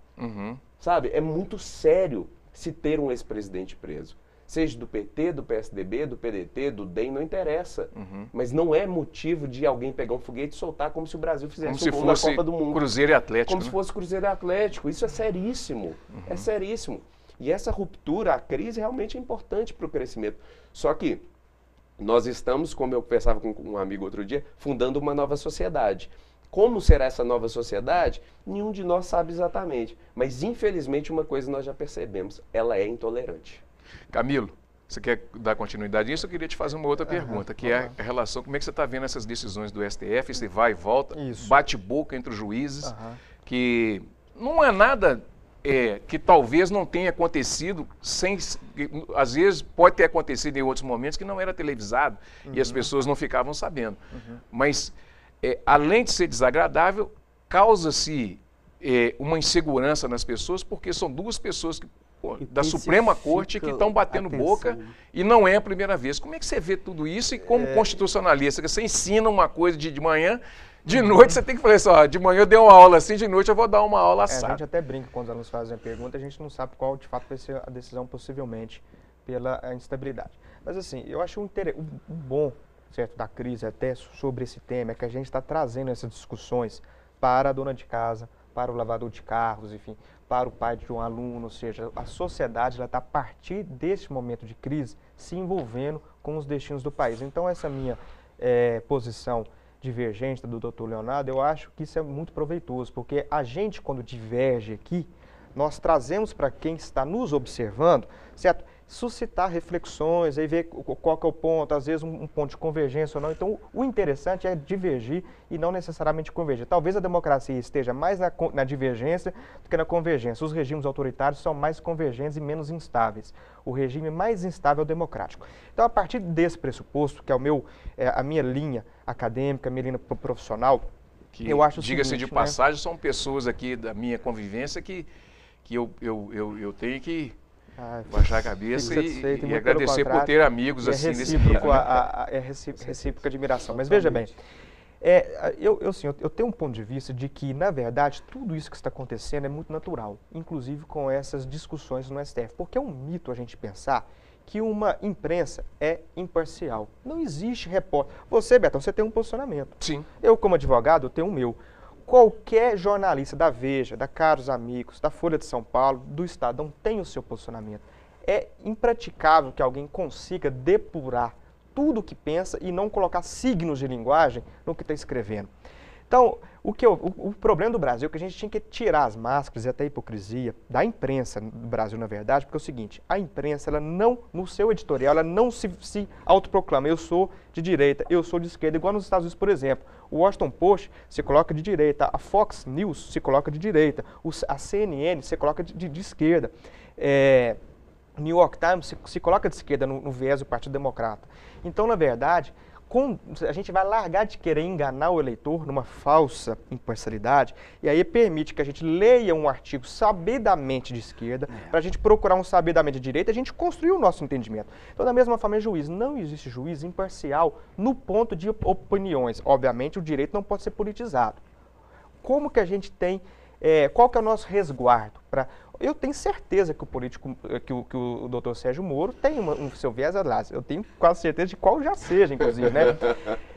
Sabe? É muito sério se ter um ex-presidente preso. Seja do PT, do PSDB, do PDT, do DEM, não interessa. Mas não é motivo de alguém pegar um foguete e soltar como se o Brasil fizesse um gol na Copa do Mundo.
Cruzeiro e Atlético.
Como se fosse Cruzeiro e Atlético. Isso é seríssimo. É seríssimo. E essa ruptura, a crise, realmente é importante para o crescimento. Só que nós estamos, como eu conversava com um amigo outro dia, fundando uma nova sociedade. Como será essa nova sociedade? Nenhum de nós sabe exatamente. Mas, infelizmente, uma coisa nós já percebemos. Ela é intolerante.
Camilo, você quer dar continuidade nisso? Eu queria te fazer uma outra pergunta, que é a relação, como é que você está vendo essas decisões do STF, se vai e volta, bate-boca entre os juízes, que não é nada que talvez não tenha acontecido, às vezes pode ter acontecido em outros momentos que não era televisado e as pessoas não ficavam sabendo. Mas, além de ser desagradável, causa-se uma insegurança nas pessoas, porque são duas pessoas da Suprema Corte que estão batendo boca e não é a primeira vez. Como é que você vê tudo isso e como constitucionalista? Você ensina uma coisa de manhã, de noite você tem que falar assim, ó, de manhã eu dei uma aula assim, de noite eu vou dar uma aula assada.
A gente até brinca quando os alunos fazem a pergunta, a gente não sabe qual de fato vai ser a decisão, possivelmente, pela instabilidade. Mas assim, eu acho o bom, certo, da crise até sobre esse tema é que a gente está trazendo essas discussões para a dona de casa, para o lavador de carros, enfim, para o pai de um aluno, ou seja, a sociedade está a partir deste momento de crise se envolvendo com os destinos do país. Então essa minha posição divergente do Dr. Leonardo, eu acho que isso é muito proveitoso, porque a gente quando diverge aqui, nós trazemos para quem está nos observando, certo? Suscitar reflexões, aí ver qual que é o ponto, às vezes um ponto de convergência ou não. Então, o interessante é divergir e não necessariamente convergir. Talvez a democracia esteja mais na divergência do que na convergência. Os regimes autoritários são mais convergentes e menos instáveis. O regime mais instável é o democrático. Então, a partir desse pressuposto, que é a minha linha acadêmica, a minha linha profissional,
que, eu acho o seguinte, diga-se de passagem, são pessoas aqui da minha convivência que eu tenho que baixar a cabeça e agradecer por ter amigos assim nesse nível.
É recíproca admiração. Mas veja bem, eu tenho um ponto de vista de que, na verdade, tudo isso que está acontecendo é muito natural, inclusive com essas discussões no STF. Porque é um mito a gente pensar que uma imprensa é imparcial. Não existe repórter. Você, Betão, você tem um posicionamento.
Sim.
Eu, como advogado, eu tenho o meu. Qualquer jornalista da Veja, da Caros Amigos, da Folha de São Paulo, do Estadão tem o seu posicionamento. É impraticável que alguém consiga depurar tudo o que pensa e não colocar signos de linguagem no que está escrevendo. Então, o problema do Brasil é que a gente tinha que tirar as máscaras e até a hipocrisia da imprensa do Brasil, na verdade, porque é o seguinte, a imprensa, ela não, no seu editorial, ela não se autoproclama, eu sou de direita, eu sou de esquerda, igual nos Estados Unidos, por exemplo. O Washington Post se coloca de direita, a Fox News se coloca de direita, a CNN se coloca de esquerda, o New York Times se coloca de esquerda no viés do Partido Democrata. Então, na verdade, a gente vai largar de querer enganar o eleitor numa falsa imparcialidade e aí permite que a gente leia um artigo sabidamente de esquerda, para a gente procurar um sabidamente de direita, a gente construir o nosso entendimento. Então, da mesma forma, juiz. Não existe juiz imparcial no ponto de opiniões. Obviamente, o direito não pode ser politizado. Como que a gente tem... qual que é o nosso resguardo? Eu tenho certeza que o político, que o doutor Sérgio Moro tem um seu viés, aliás, eu tenho quase certeza de qual já seja, inclusive, né?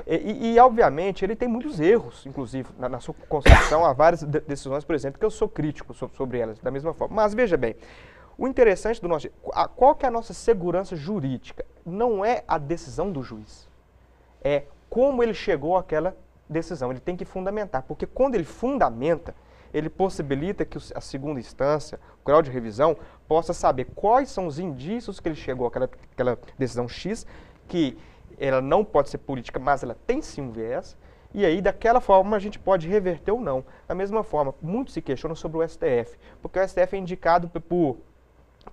E obviamente, ele tem muitos erros, inclusive, na sua construção, há várias decisões, por exemplo, que eu sou crítico sobre elas, da mesma forma. Mas, veja bem, o interessante do nosso... Qual que é a nossa segurança jurídica? Não é a decisão do juiz, é como ele chegou àquela decisão. Ele tem que fundamentar, porque quando ele fundamenta, ele possibilita que a segunda instância, o grau de revisão, possa saber quais são os indícios que ele chegou àquela decisão X, que ela não pode ser política, mas ela tem sim um viés, e aí daquela forma a gente pode reverter ou não. Da mesma forma, muitos se questionam sobre o STF, porque o STF é indicado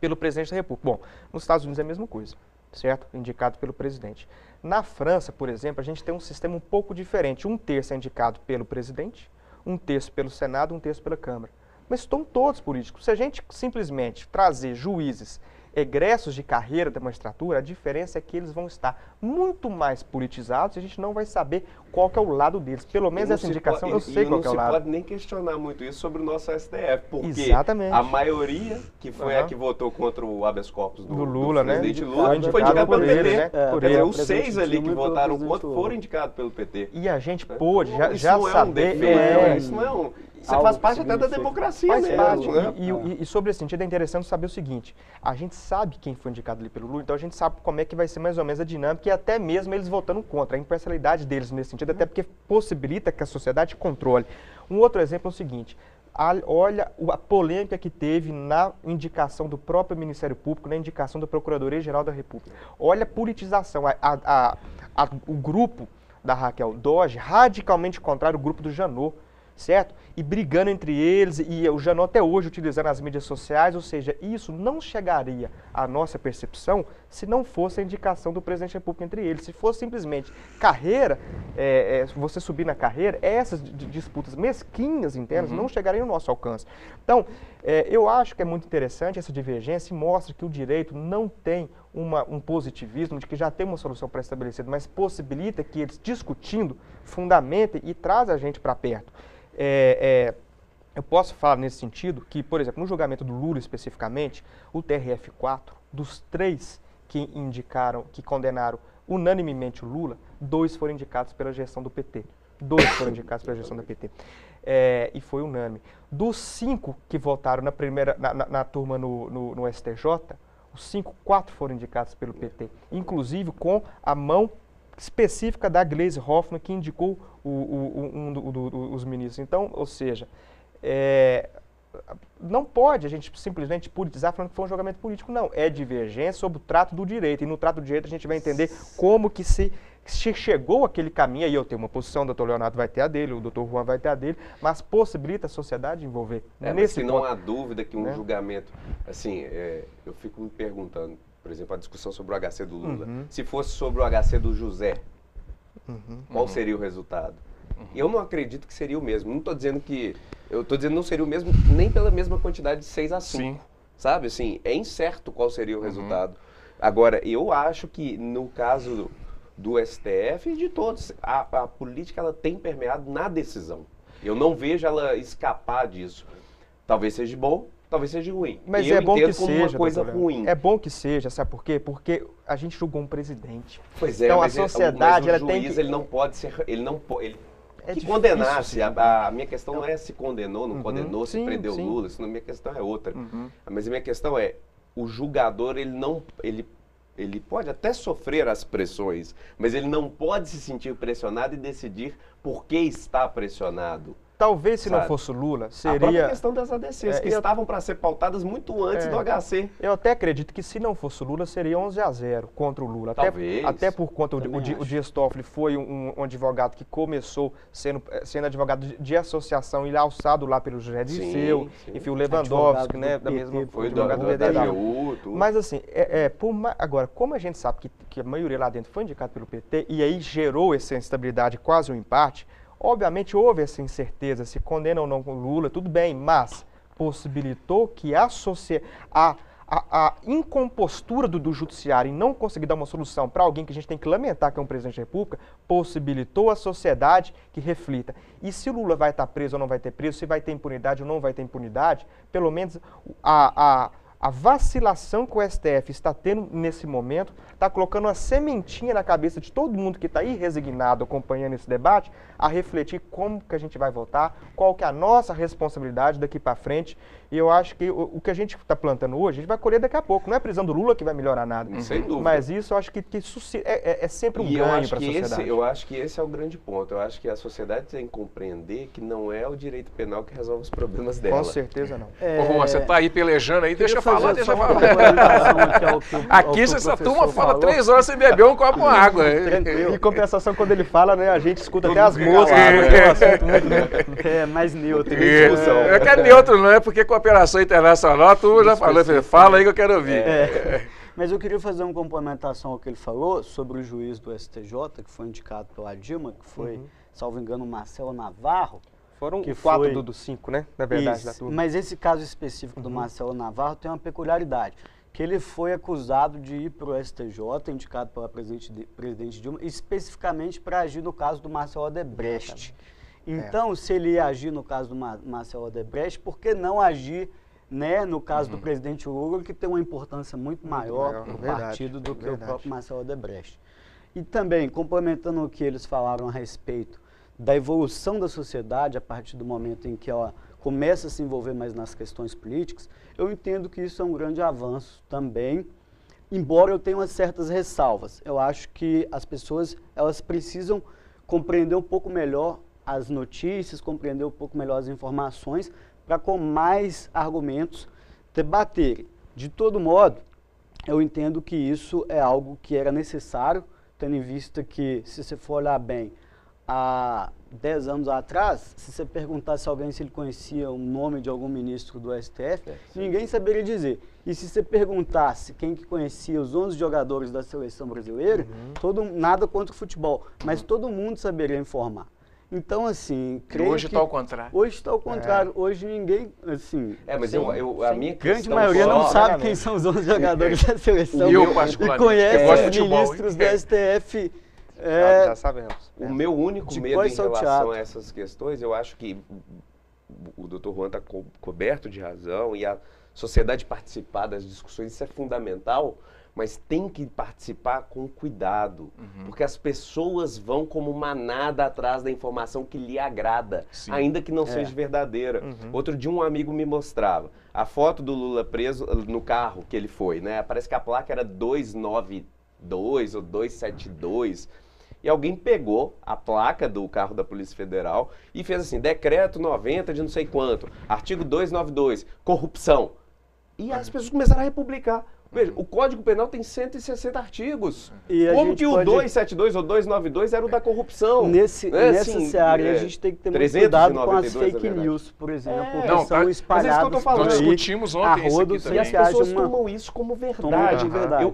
pelo presidente da República. Bom, nos Estados Unidos é a mesma coisa, certo? Indicado pelo presidente. Na França, por exemplo, a gente tem um sistema um pouco diferente. Um terço é indicado pelo presidente, um terço pelo Senado, um terço pela Câmara. Mas estão todos políticos. Se a gente simplesmente trazer juízes egressos de carreira da magistratura, a diferença é que eles vão estar muito mais politizados e a gente não vai saber qual que é o lado deles. Pelo menos essa indicação eu sei qual que é o lado.
Não se pode nem questionar muito isso sobre o nosso STF, porque
exatamente.
A maioria, que foi a que votou contra o habeas corpus do
Lula,
presidente
né?
Lula, foi indicado pelo PT.
Né?
Quer dizer, os 6 ali que votaram contra foram indicados pelo PT.
E a gente pôde já saber...
Isso não é um... Isso faz parte até da democracia,
faz parte.
Né?
E sobre esse sentido é interessante saber o seguinte, a gente sabe quem foi indicado ali pelo Lula, então a gente sabe como é que vai ser mais ou menos a dinâmica e até mesmo eles votando contra, a imparcialidade deles nesse sentido, até porque possibilita que a sociedade controle. Um outro exemplo é o seguinte, olha a polêmica que teve na indicação do próprio Ministério Público, na indicação da Procuradoria-Geral da República. Olha a politização, o grupo da Raquel Dodge, radicalmente contrário ao grupo do Janot, certo? E brigando entre eles, e o Janot até hoje utilizando as mídias sociais, ou seja, isso não chegaria à nossa percepção se não fosse a indicação do presidente da República entre eles. Se fosse simplesmente carreira, você subir na carreira, essas disputas mesquinhas internas não chegariam ao nosso alcance. Então, eu acho que é muito interessante essa divergência e mostra que o direito não tem um positivismo de que já tem uma solução pré-estabelecida, mas possibilita que eles, discutindo, fundamentem e trazem a gente para perto. Eu posso falar nesse sentido que, por exemplo, no julgamento do Lula especificamente, o TRF4, dos 3 que condenaram unanimemente o Lula, 2 foram indicados pela gestão do PT. 2 foram indicados pela gestão do PT. E foi unânime. Dos 5 que votaram na turma no STJ, os 4 foram indicados pelo PT, inclusive com a mão específica da Gleisi Hoffmann, que indicou os ministros. Então, ou seja, não pode a gente simplesmente politizar falando que foi um julgamento político, não. É divergência sobre o trato do direito, e no trato do direito a gente vai entender como que se chegou aquele caminho, aí eu tenho uma posição, o doutor Leonardo vai ter a dele, o doutor Juan vai ter a dele, mas possibilita a sociedade envolver.
Mas que não há dúvida que um julgamento, assim, eu fico me perguntando, por exemplo, a discussão sobre o HC do Lula. Se fosse sobre o HC do José, qual seria o resultado? Eu não acredito que seria o mesmo. Não estou dizendo que... Eu estou dizendo que não seria o mesmo nem pela mesma quantidade de 6 a 5. Sim. Sabe? Assim, é incerto qual seria o resultado. Agora, eu acho que no caso do STF e de todos, a política ela tem permeado na decisão. Eu não vejo ela escapar disso. Talvez seja bom, talvez seja ruim.
Mas
eu
é bom que
como
seja,
uma coisa ruim.
É bom que seja, sabe por quê? Porque a gente julgou um presidente.
Pois é,
então
mas
a sociedade
mas o
ela
juiz,
tem que...
ele não pode ser,
É
que condenasse. A minha questão não é se condenou, não condenou, se
sim,
prendeu
sim.
Lula, senão a minha questão é outra. Mas a minha questão é, o julgador, ele pode até sofrer as pressões, mas ele não pode se sentir pressionado e decidir por que está pressionado.
Talvez se não fosse o Lula, seria...
A própria questão das ADCs, que estavam para ser pautadas muito antes do HC.
Eu até acredito que se não fosse o Lula, seria 11-0 contra o Lula.
Talvez.
Até por conta, o Dias Toffoli foi um advogado que começou sendo advogado de associação e alçado lá pelo José Dirceu, enfim, o Lewandowski, né, da mesma
foi advogado da AGU, tudo.
Mas assim, agora, como a gente sabe que a maioria lá dentro foi indicada pelo PT, e aí gerou essa instabilidade, quase um empate, obviamente houve essa incerteza, se condena ou não o Lula, tudo bem, mas possibilitou que a incompostura do judiciário em não conseguir dar uma solução para alguém que a gente tem que lamentar, que é um presidente da República, possibilitou a sociedade que reflita. E se o Lula vai estar preso ou não vai ter preso, se vai ter impunidade ou não vai ter impunidade, pelo menos a A vacilação que o STF está tendo nesse momento está colocando uma sementinha na cabeça de todo mundo que está aí resignado acompanhando esse debate a refletir como que a gente vai votar, qual que é a nossa responsabilidade daqui para frente. E eu acho que o que a gente está plantando hoje, a gente vai colher daqui a pouco. Não é a prisão do Lula que vai melhorar nada.
Sem dúvida.
Mas isso eu acho que é sempre um ganho para a sociedade.
Eu acho que esse é o grande ponto. Eu acho que a sociedade tem que compreender que não é o direito penal que resolve os problemas dela.
Com certeza não.
Ô, Juan, você está aí pelejando aí, deixa eu falar, deixa eu falar. Aqui essa turma fala 3 horas sem beber um copo de água.
Em compensação, quando ele fala, né, a gente escuta até as músicas.
É mais neutro.
É que é neutro, não é? Porque cooperação internacional, tu já falou, fala aí que eu quero ouvir.
Mas eu queria fazer uma complementação ao que ele falou sobre o juiz do STJ, que foi indicado pela Dilma, que foi, salvo engano, o Marcelo Navarro.
Foram 4 dos 5, né, na verdade,
Isso,
da turma.
mas esse caso específico do Marcelo Navarro tem uma peculiaridade, que ele foi acusado de ir para o STJ, indicado pela presidente Dilma, especificamente para agir no caso do Marcelo Odebrecht. Então, se ele ia agir no caso do Marcelo Odebrecht, por que não agir, né, no caso do presidente Lula, que tem uma importância muito maior no partido do que o próprio Marcelo Odebrecht? E também, complementando o que eles falaram a respeito da evolução da sociedade a partir do momento em que ela começa a se envolver mais nas questões políticas, eu entendo que isso é um grande avanço também, embora eu tenha umas certas ressalvas. Eu acho que as pessoas elas precisam compreender um pouco melhor as notícias, compreender um pouco melhor as informações, para com mais argumentos debaterem. De todo modo, eu entendo que isso é algo que era necessário, tendo em vista que, se você for olhar bem, há 10 anos atrás, se você perguntasse a alguém se ele conhecia o nome de algum ministro do STF, ninguém saberia dizer. E se você perguntasse quem que conhecia os 11 jogadores da seleção brasileira, nada contra o futebol, mas todo mundo saberia informar. Então, assim, creio
hoje está ao contrário.
Hoje está ao contrário. Hoje ninguém, assim...
mas a minha
grande maioria não sabe quem são os 11 jogadores da seleção.
Eu, particularmente,
e conhece os
futebol,
ministros do STF.
Já sabemos.
O meu único medo em relação a essas questões, eu acho que o Dr. Juan está coberto de razão e a sociedade participar das discussões, isso é fundamental, mas tem que participar com cuidado, porque as pessoas vão como manada atrás da informação que lhe agrada, ainda que não seja verdadeira. Outro dia um amigo me mostrava a foto do Lula preso no carro que ele foi, né? Parece que a placa era 292 ou 272, e alguém pegou a placa do carro da Polícia Federal e fez assim, decreto 90 de não sei quanto, artigo 292, corrupção. E as pessoas começaram a republicar. Veja, o Código Penal tem 160 artigos. Como que o 272 ou 292 era o da corrupção?
Nessa seara, a gente tem que ter muito cuidado com as fake news, por exemplo, que são espalhadas
por aí.
Nós discutimos ontem isso aqui também.
E as pessoas tomam isso como verdade.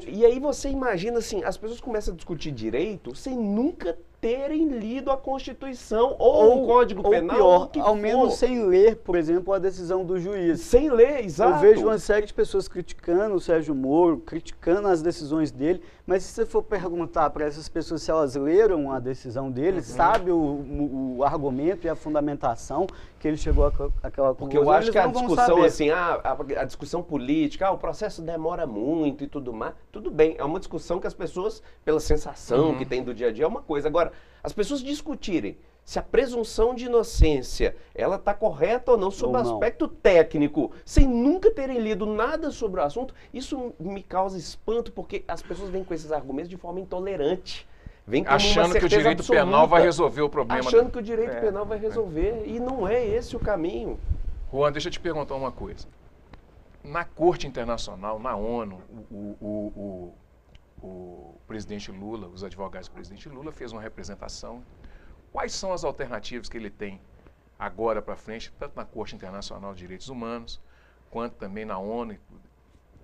E aí você imagina assim, as pessoas começam a discutir direito sem nunca terem lido a Constituição ou o Código Penal.
Ou pior, ao menos sem ler, por exemplo, a decisão do juiz.
Sem ler, exato.
Eu vejo uma série de pessoas criticando o Sérgio Moro, criticando as decisões dele, mas se você for perguntar para essas pessoas se elas leram a decisão dele, sabe o argumento e a fundamentação que ele chegou àquela conclusão.
Porque eu acho que a discussão, assim, a discussão política, o processo demora muito e tudo mais, tudo bem, é uma discussão que as pessoas, pela sensação que tem do dia a dia, é uma coisa. Agora, as pessoas discutirem se a presunção de inocência ela está correta ou não sob o aspecto técnico, sem nunca terem lido nada sobre o assunto, isso me causa espanto, porque as pessoas vêm com esses argumentos de forma intolerante. Vem com
achando que o direito penal vai resolver o problema.
Achando que o direito penal vai resolver, e não é esse o caminho.
Juan, deixa eu te perguntar uma coisa. Na Corte Internacional, na ONU, o presidente Lula, os advogados do presidente Lula, fez uma representação. Quais são as alternativas que ele tem agora para frente, tanto na Corte Internacional de Direitos Humanos, quanto também na ONU?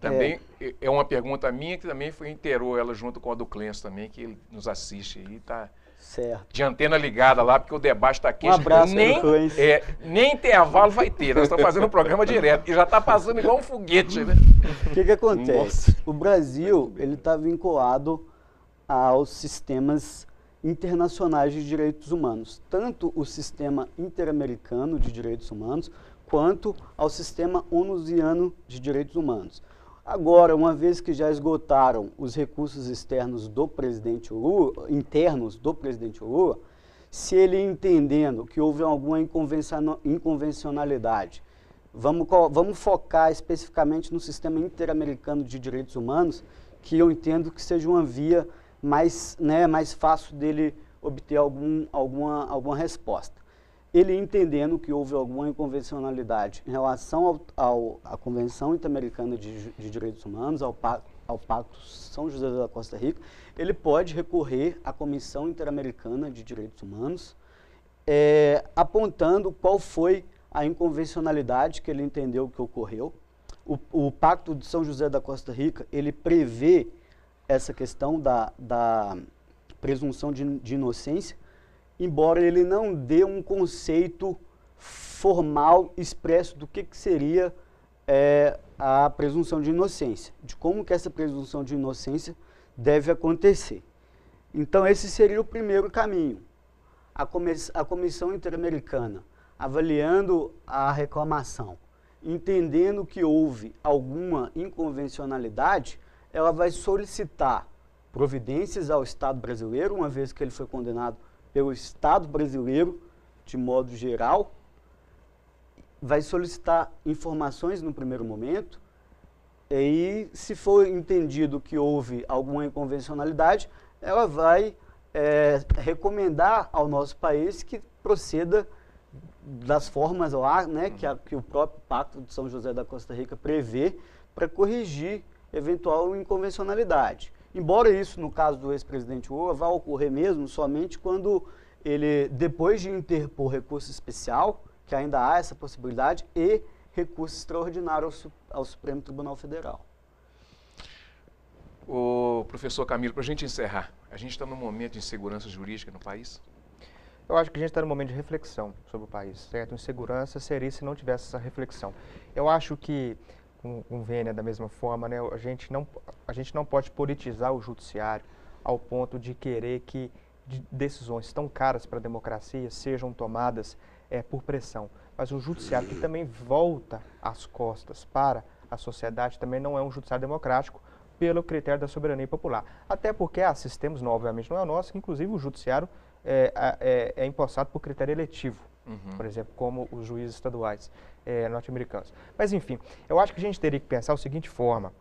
Também é uma pergunta minha, que também inteirou ela junto com a do Clenso também, que ele nos assiste aí, está de antena ligada lá, porque o debate está quente.
Um abraço,
nem intervalo vai ter, nós estamos fazendo um programa direto, e já está passando igual um foguete, né?
O que acontece? Nossa. O Brasil, ele está vinculado aos sistemas internacionais de direitos humanos, tanto o sistema interamericano de direitos humanos, quanto ao sistema onusiano de direitos humanos. Agora, uma vez que já esgotaram os recursos externos do presidente Lula, internos do presidente Lula, se ele entendendo que houve alguma inconvencionalidade, vamos focar especificamente no sistema interamericano de direitos humanos, que eu entendo que seja uma via mais fácil dele obter alguma resposta. Ele entendendo que houve alguma inconvencionalidade em relação à Convenção Interamericana de Direitos Humanos, ao Pacto São José da Costa Rica, ele pode recorrer à Comissão Interamericana de Direitos Humanos, apontando qual foi a inconvencionalidade que ele entendeu que ocorreu. O Pacto de São José da Costa Rica, ele prevê essa questão da presunção de inocência, embora ele não dê um conceito formal expresso do que seria a presunção de inocência, de como que essa presunção de inocência deve acontecer. Então, esse seria o primeiro caminho. A Comissão Interamericana, avaliando a reclamação, entendendo que houve alguma inconvencionalidade, ela vai solicitar providências ao Estado brasileiro, uma vez que ele foi condenado pelo Estado brasileiro, de modo geral, vai solicitar informações no primeiro momento, e se for entendido que houve alguma inconvencionalidade, ela vai recomendar ao nosso país que proceda das formas lá, né, que o próprio Pacto de São José da Costa Rica prevê para corrigir eventual inconvencionalidade. Embora isso, no caso do ex-presidente Lula, vá ocorrer mesmo somente quando ele, depois de interpor recurso especial, que ainda há essa possibilidade, e recurso extraordinário ao Supremo Tribunal Federal.
O professor Camilo, para a gente encerrar, a gente está num momento de insegurança jurídica no país?
Eu acho que a gente está num momento de reflexão sobre o país, certo? Insegurança seria se não tivesse essa reflexão. Eu acho que, com Vênia, da mesma forma, né, a gente não pode politizar o judiciário ao ponto de querer que decisões tão caras para a democracia sejam tomadas por pressão. Mas um judiciário que também volta as costas para a sociedade também não é um judiciário democrático pelo critério da soberania popular. Até porque há sistemas, obviamente não é o nosso, que inclusive o judiciário é empossado por critério eletivo, por exemplo, como os juízes estaduais norte-americanos. Mas, enfim, eu acho que a gente teria que pensar da seguinte forma.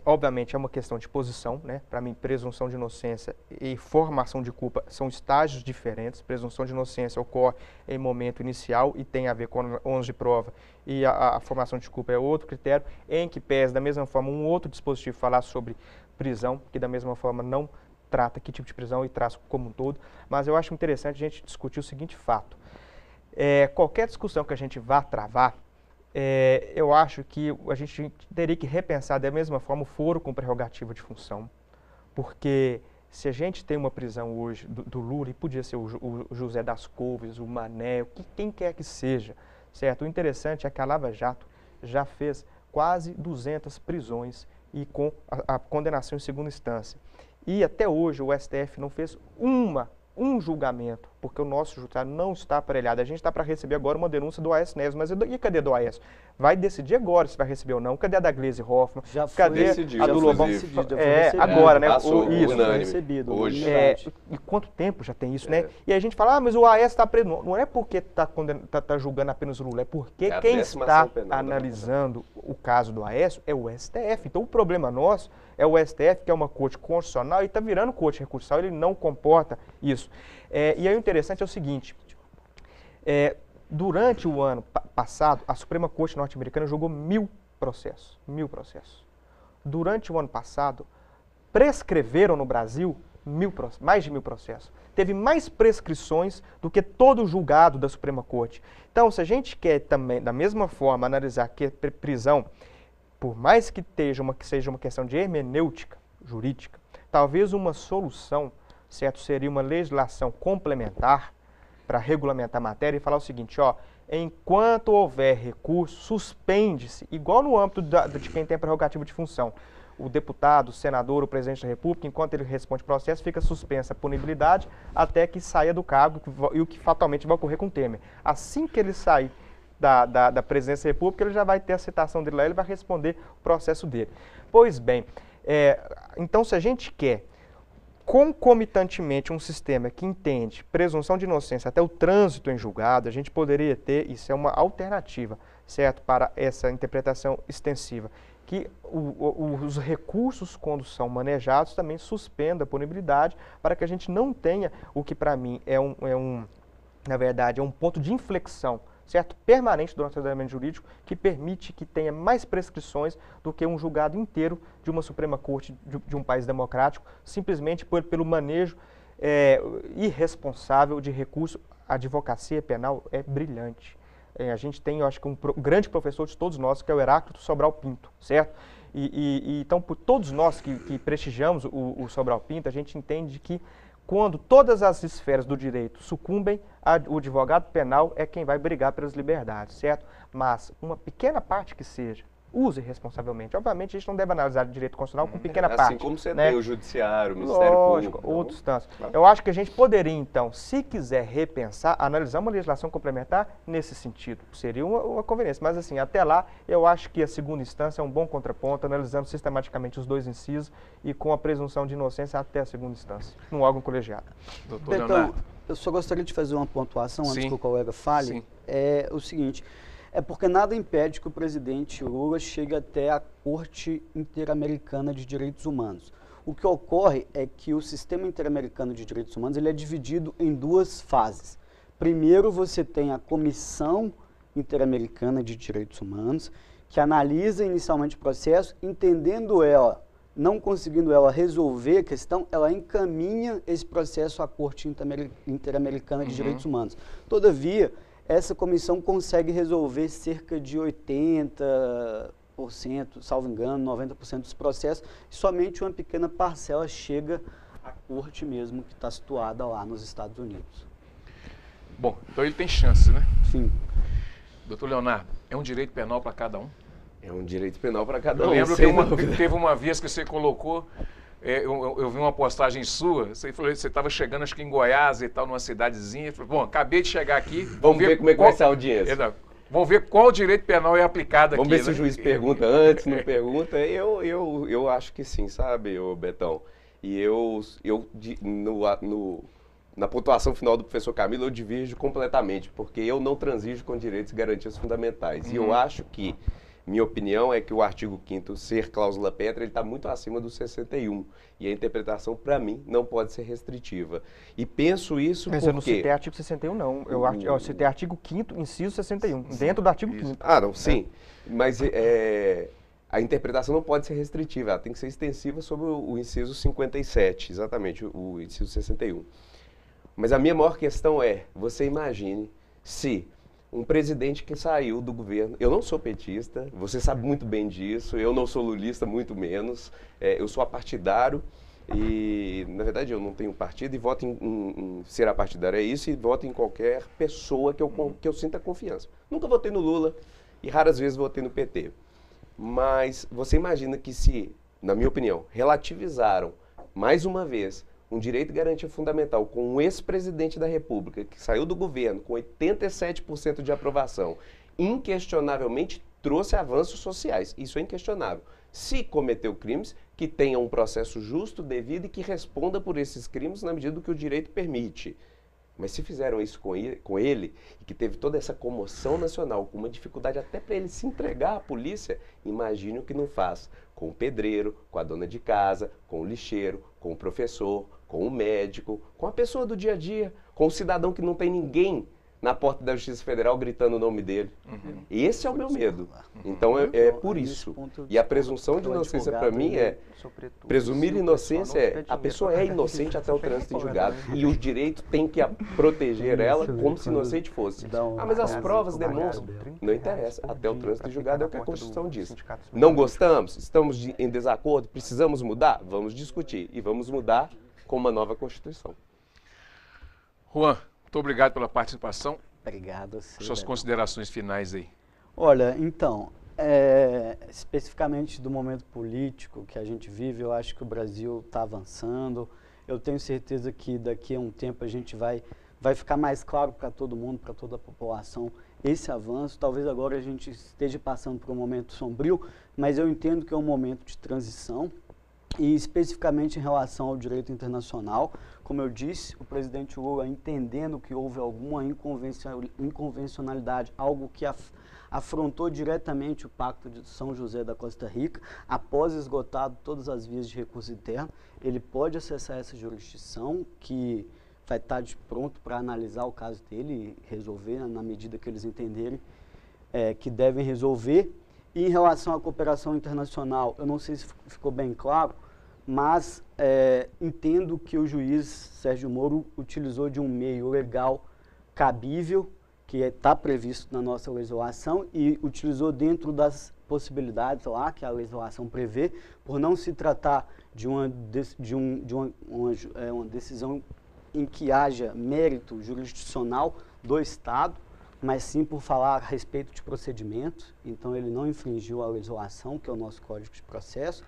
Obviamente, é uma questão de posição, né? Para mim, presunção de inocência e formação de culpa são estágios diferentes. Presunção de inocência ocorre em momento inicial e tem a ver com ônus de prova, e a formação de culpa é outro critério, em que pese, da mesma forma, um outro dispositivo falar sobre prisão, que da mesma forma não trata que tipo de prisão e traz como um todo. Mas eu acho interessante a gente discutir o seguinte fato. Qualquer discussão que a gente vá travar, eu acho que a gente teria que repensar da mesma forma o foro com prerrogativa de função, porque se a gente tem uma prisão hoje do Lula, e podia ser o José das Couves, o Mané, quem quer que seja, certo? O interessante é que a Lava Jato já fez quase 200 prisões e com a condenação em segunda instância. E até hoje o STF não fez um julgamento, porque o nosso judiciário não está aparelhado. A gente está para receber agora uma denúncia do Aécio Neves, mas e cadê do Aécio? Vai decidir agora se vai receber ou não. Cadê a da Gleisi Hoffmann?
Cadê
decidido,
a do Lobão?
Agora, né?
Passou, unânime.
Recebido,
hoje.
E quanto tempo já tem isso, né? E a gente fala, mas o Aécio está preso. Não é porque está julgando apenas o Lula, é porque quem está analisando o caso do Aécio é o STF. Então, o problema nosso é o STF, que é uma corte constitucional, e está virando corte recursal, ele não comporta isso. E aí o interessante é o seguinte, durante o ano passado, a Suprema Corte norte-americana julgou 1.000 processos. Durante o ano passado, prescreveram no Brasil mais de 1.000 processos. Teve mais prescrições do que todo julgado da Suprema Corte. Então, se a gente quer também, da mesma forma, analisar que a prisão, por mais que seja uma questão de hermenêutica jurídica, talvez uma solução, certo, seria uma legislação complementar para regulamentar a matéria e falar o seguinte, enquanto houver recurso, suspende-se, igual no âmbito de quem tem a prerrogativa de função. O deputado, o senador, o presidente da República, enquanto ele responde o processo, fica suspensa a punibilidade até que saia do cargo, e o que fatalmente vai ocorrer com o Temer. Assim que ele sair da presidência da República, ele já vai ter a citação dele lá, ele vai responder o processo dele. Pois bem, então se a gente quer concomitantemente um sistema que entende presunção de inocência até o trânsito em julgado, a gente poderia ter, isso é uma alternativa, certo, para essa interpretação extensiva, que os recursos, quando são manejados, também suspenda a punibilidade para que a gente não tenha o que para mim na verdade, é um ponto de inflexão, certo, permanente do nosso ordenamento jurídico, que permite que tenha mais prescrições do que um julgado inteiro de uma Suprema Corte de um país democrático, simplesmente pelo manejo irresponsável de recurso. A advocacia penal é brilhante. A gente tem, eu acho que um grande professor de todos nós, que é o Heráclito Sobral Pinto, certo? Então, por todos nós que prestigiamos o Sobral Pinto, a gente entende que quando todas as esferas do direito sucumbem, o advogado penal é quem vai brigar pelas liberdades, certo? Mas uma pequena parte que seja, use responsavelmente. Obviamente, a gente não deve analisar o direito constitucional com pequena parte.
Assim como você
né?
tem o judiciário, o Ministério Público.
Outros tantos. Claro. Eu acho que a gente poderia, então, se quiser repensar, analisar uma legislação complementar nesse sentido. Seria uma conveniência. Mas, assim, até lá, eu acho que a segunda instância é um bom contraponto, analisando sistematicamente os dois incisos e com a presunção de inocência até a segunda instância, num órgão colegiado.
Doutor
então,
Leonardo.
Eu só gostaria de fazer uma pontuação antes
Sim.
que o colega fale.
Sim.
É o seguinte... É porque nada impede que o presidente Lula chegue até a Corte Interamericana de Direitos Humanos. O que ocorre é que o sistema interamericano de direitos humanos ele é dividido em duas fases. Primeiro, você tem a Comissão Interamericana de Direitos Humanos, que analisa inicialmente o processo, entendendo ela, não conseguindo ela resolver a questão, ela encaminha esse processo à Corte Interamericana de Direitos Humanos. Todavia, essa comissão consegue resolver cerca de 80%, salvo engano, 90% dos processos, e somente uma pequena parcela chega à corte mesmo, que está situada lá nos Estados Unidos.
Bom, então ele tem chance, né?
Sim.
Doutor Leonardo, é um direito penal para cada um?
É um direito penal para cada um.
Eu lembro que teve uma vez que você colocou, eu vi uma postagem sua, você falou que você estava chegando acho que em Goiás e tal, numa cidadezinha, falou, bom, acabei de chegar aqui.
Vamos ver como é que vai ser a audiência.
Vamos ver qual direito penal é aplicado aqui.
Vamos ver se o juiz pergunta antes, não pergunta. Eu acho que sim, sabe, ô Betão? E na pontuação final do professor Camilo, eu divirjo completamente, porque eu não transijo com direitos e garantias fundamentais. E eu acho que, minha opinião é que o artigo 5º, ser cláusula pétrea, ele está muito acima do 61. E a interpretação, para mim, não pode ser restritiva. E penso isso
Mas
porque...
eu não citei artigo 61, não. Eu citei artigo 5º, inciso 61, dentro do artigo 5º.
Ah, não, sim. Mas a interpretação não pode ser restritiva, ela tem que ser extensiva sobre o inciso 57, exatamente, o inciso 61. Mas a minha maior questão é, você imagine se um presidente que saiu do governo, eu não sou petista, você sabe muito bem disso, eu não sou lulista, muito menos, eu sou apartidário e, na verdade, eu não tenho partido e voto em ser apartidário, é isso, e voto em qualquer pessoa que eu sinta confiança. Nunca votei no Lula e raras vezes votei no PT. Mas você imagina que se, na minha opinião, relativizaram, mais uma vez, um direito e garantia fundamental com um ex-presidente da República que saiu do governo com 87% de aprovação, inquestionavelmente trouxe avanços sociais. Isso é inquestionável. Se cometeu crimes, que tenha um processo justo, devido e que responda por esses crimes na medida do que o direito permite. Mas se fizeram isso com ele, e que teve toda essa comoção nacional, com uma dificuldade até para ele se entregar à polícia, imagine o que não faz com o pedreiro, com a dona de casa, com o lixeiro, com o professor, com o médico, com a pessoa do dia a dia, com o cidadão que não tem ninguém na porta da Justiça Federal gritando o nome dele. Esse é o meu medo. Então é por isso. E a presunção de inocência para mim é presumir inocência, a pessoa é inocente até o trânsito em julgado. E o direito tem que proteger ela como se inocente fosse. Ah, mas as provas demonstram. Não interessa. Até o trânsito em julgado é o que a Constituição diz. Não gostamos? Estamos em desacordo? Precisamos mudar? Vamos discutir. E vamos mudar com uma nova Constituição.
Juan, muito obrigado pela participação.
Obrigado a você.
Suas considerações finais aí.
Olha, então, especificamente do momento político que a gente vive, eu acho que o Brasil está avançando. Eu tenho certeza que daqui a um tempo a gente vai ficar mais claro para todo mundo, para toda a população, esse avanço. Talvez agora a gente esteja passando por um momento sombrio, mas eu entendo que é um momento de transição, e especificamente em relação ao direito internacional, como eu disse, o presidente Lula, entendendo que houve alguma inconvencionalidade, algo que afrontou diretamente o Pacto de São José da Costa Rica, após esgotado todas as vias de recurso interno, ele pode acessar essa jurisdição, que vai estar pronto para analisar o caso dele e resolver na medida que eles entenderem que devem resolver. E em relação à cooperação internacional, eu não sei se ficou bem claro, mas entendo que o juiz Sérgio Moro utilizou de um meio legal cabível, que está previsto na nossa legislação, e utilizou dentro das possibilidades lá que a legislação prevê, por não se tratar de uma decisão em que haja mérito jurisdicional do Estado, mas sim por falar a respeito de procedimento. Então ele não infringiu a legislação, que é o nosso Código de Processo.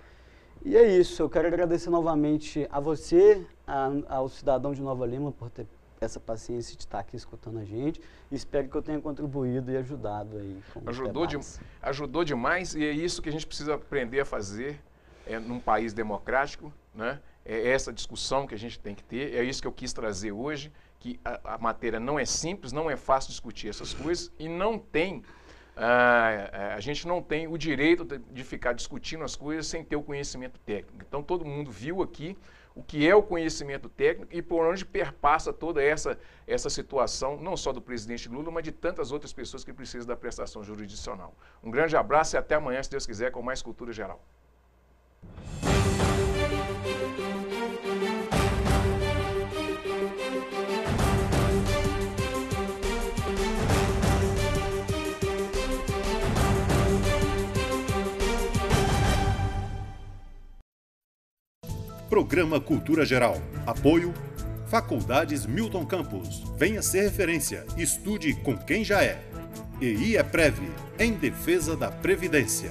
E é isso, eu quero agradecer novamente a você, ao cidadão de Nova Lima, por ter essa paciência de estar aqui escutando a gente. Espero que eu tenha contribuído e ajudado aí.
Ajudou demais, e é isso que a gente precisa aprender a fazer num país democrático, né? É essa discussão que a gente tem que ter, é isso que eu quis trazer hoje, que a matéria não é simples, não é fácil discutir essas coisas, e não tem, a gente não tem o direito de ficar discutindo as coisas sem ter o conhecimento técnico. Então todo mundo viu aqui o que é o conhecimento técnico e por onde perpassa toda essa situação, não só do presidente Lula, mas de tantas outras pessoas que precisam da prestação jurisdicional. Um grande abraço e até amanhã, se Deus quiser, com mais Cultura Geral.
Programa Cultura Geral. Apoio Faculdades Milton Campos. Venha ser referência. Estude com quem já é. EI é Prev, em defesa da Previdência.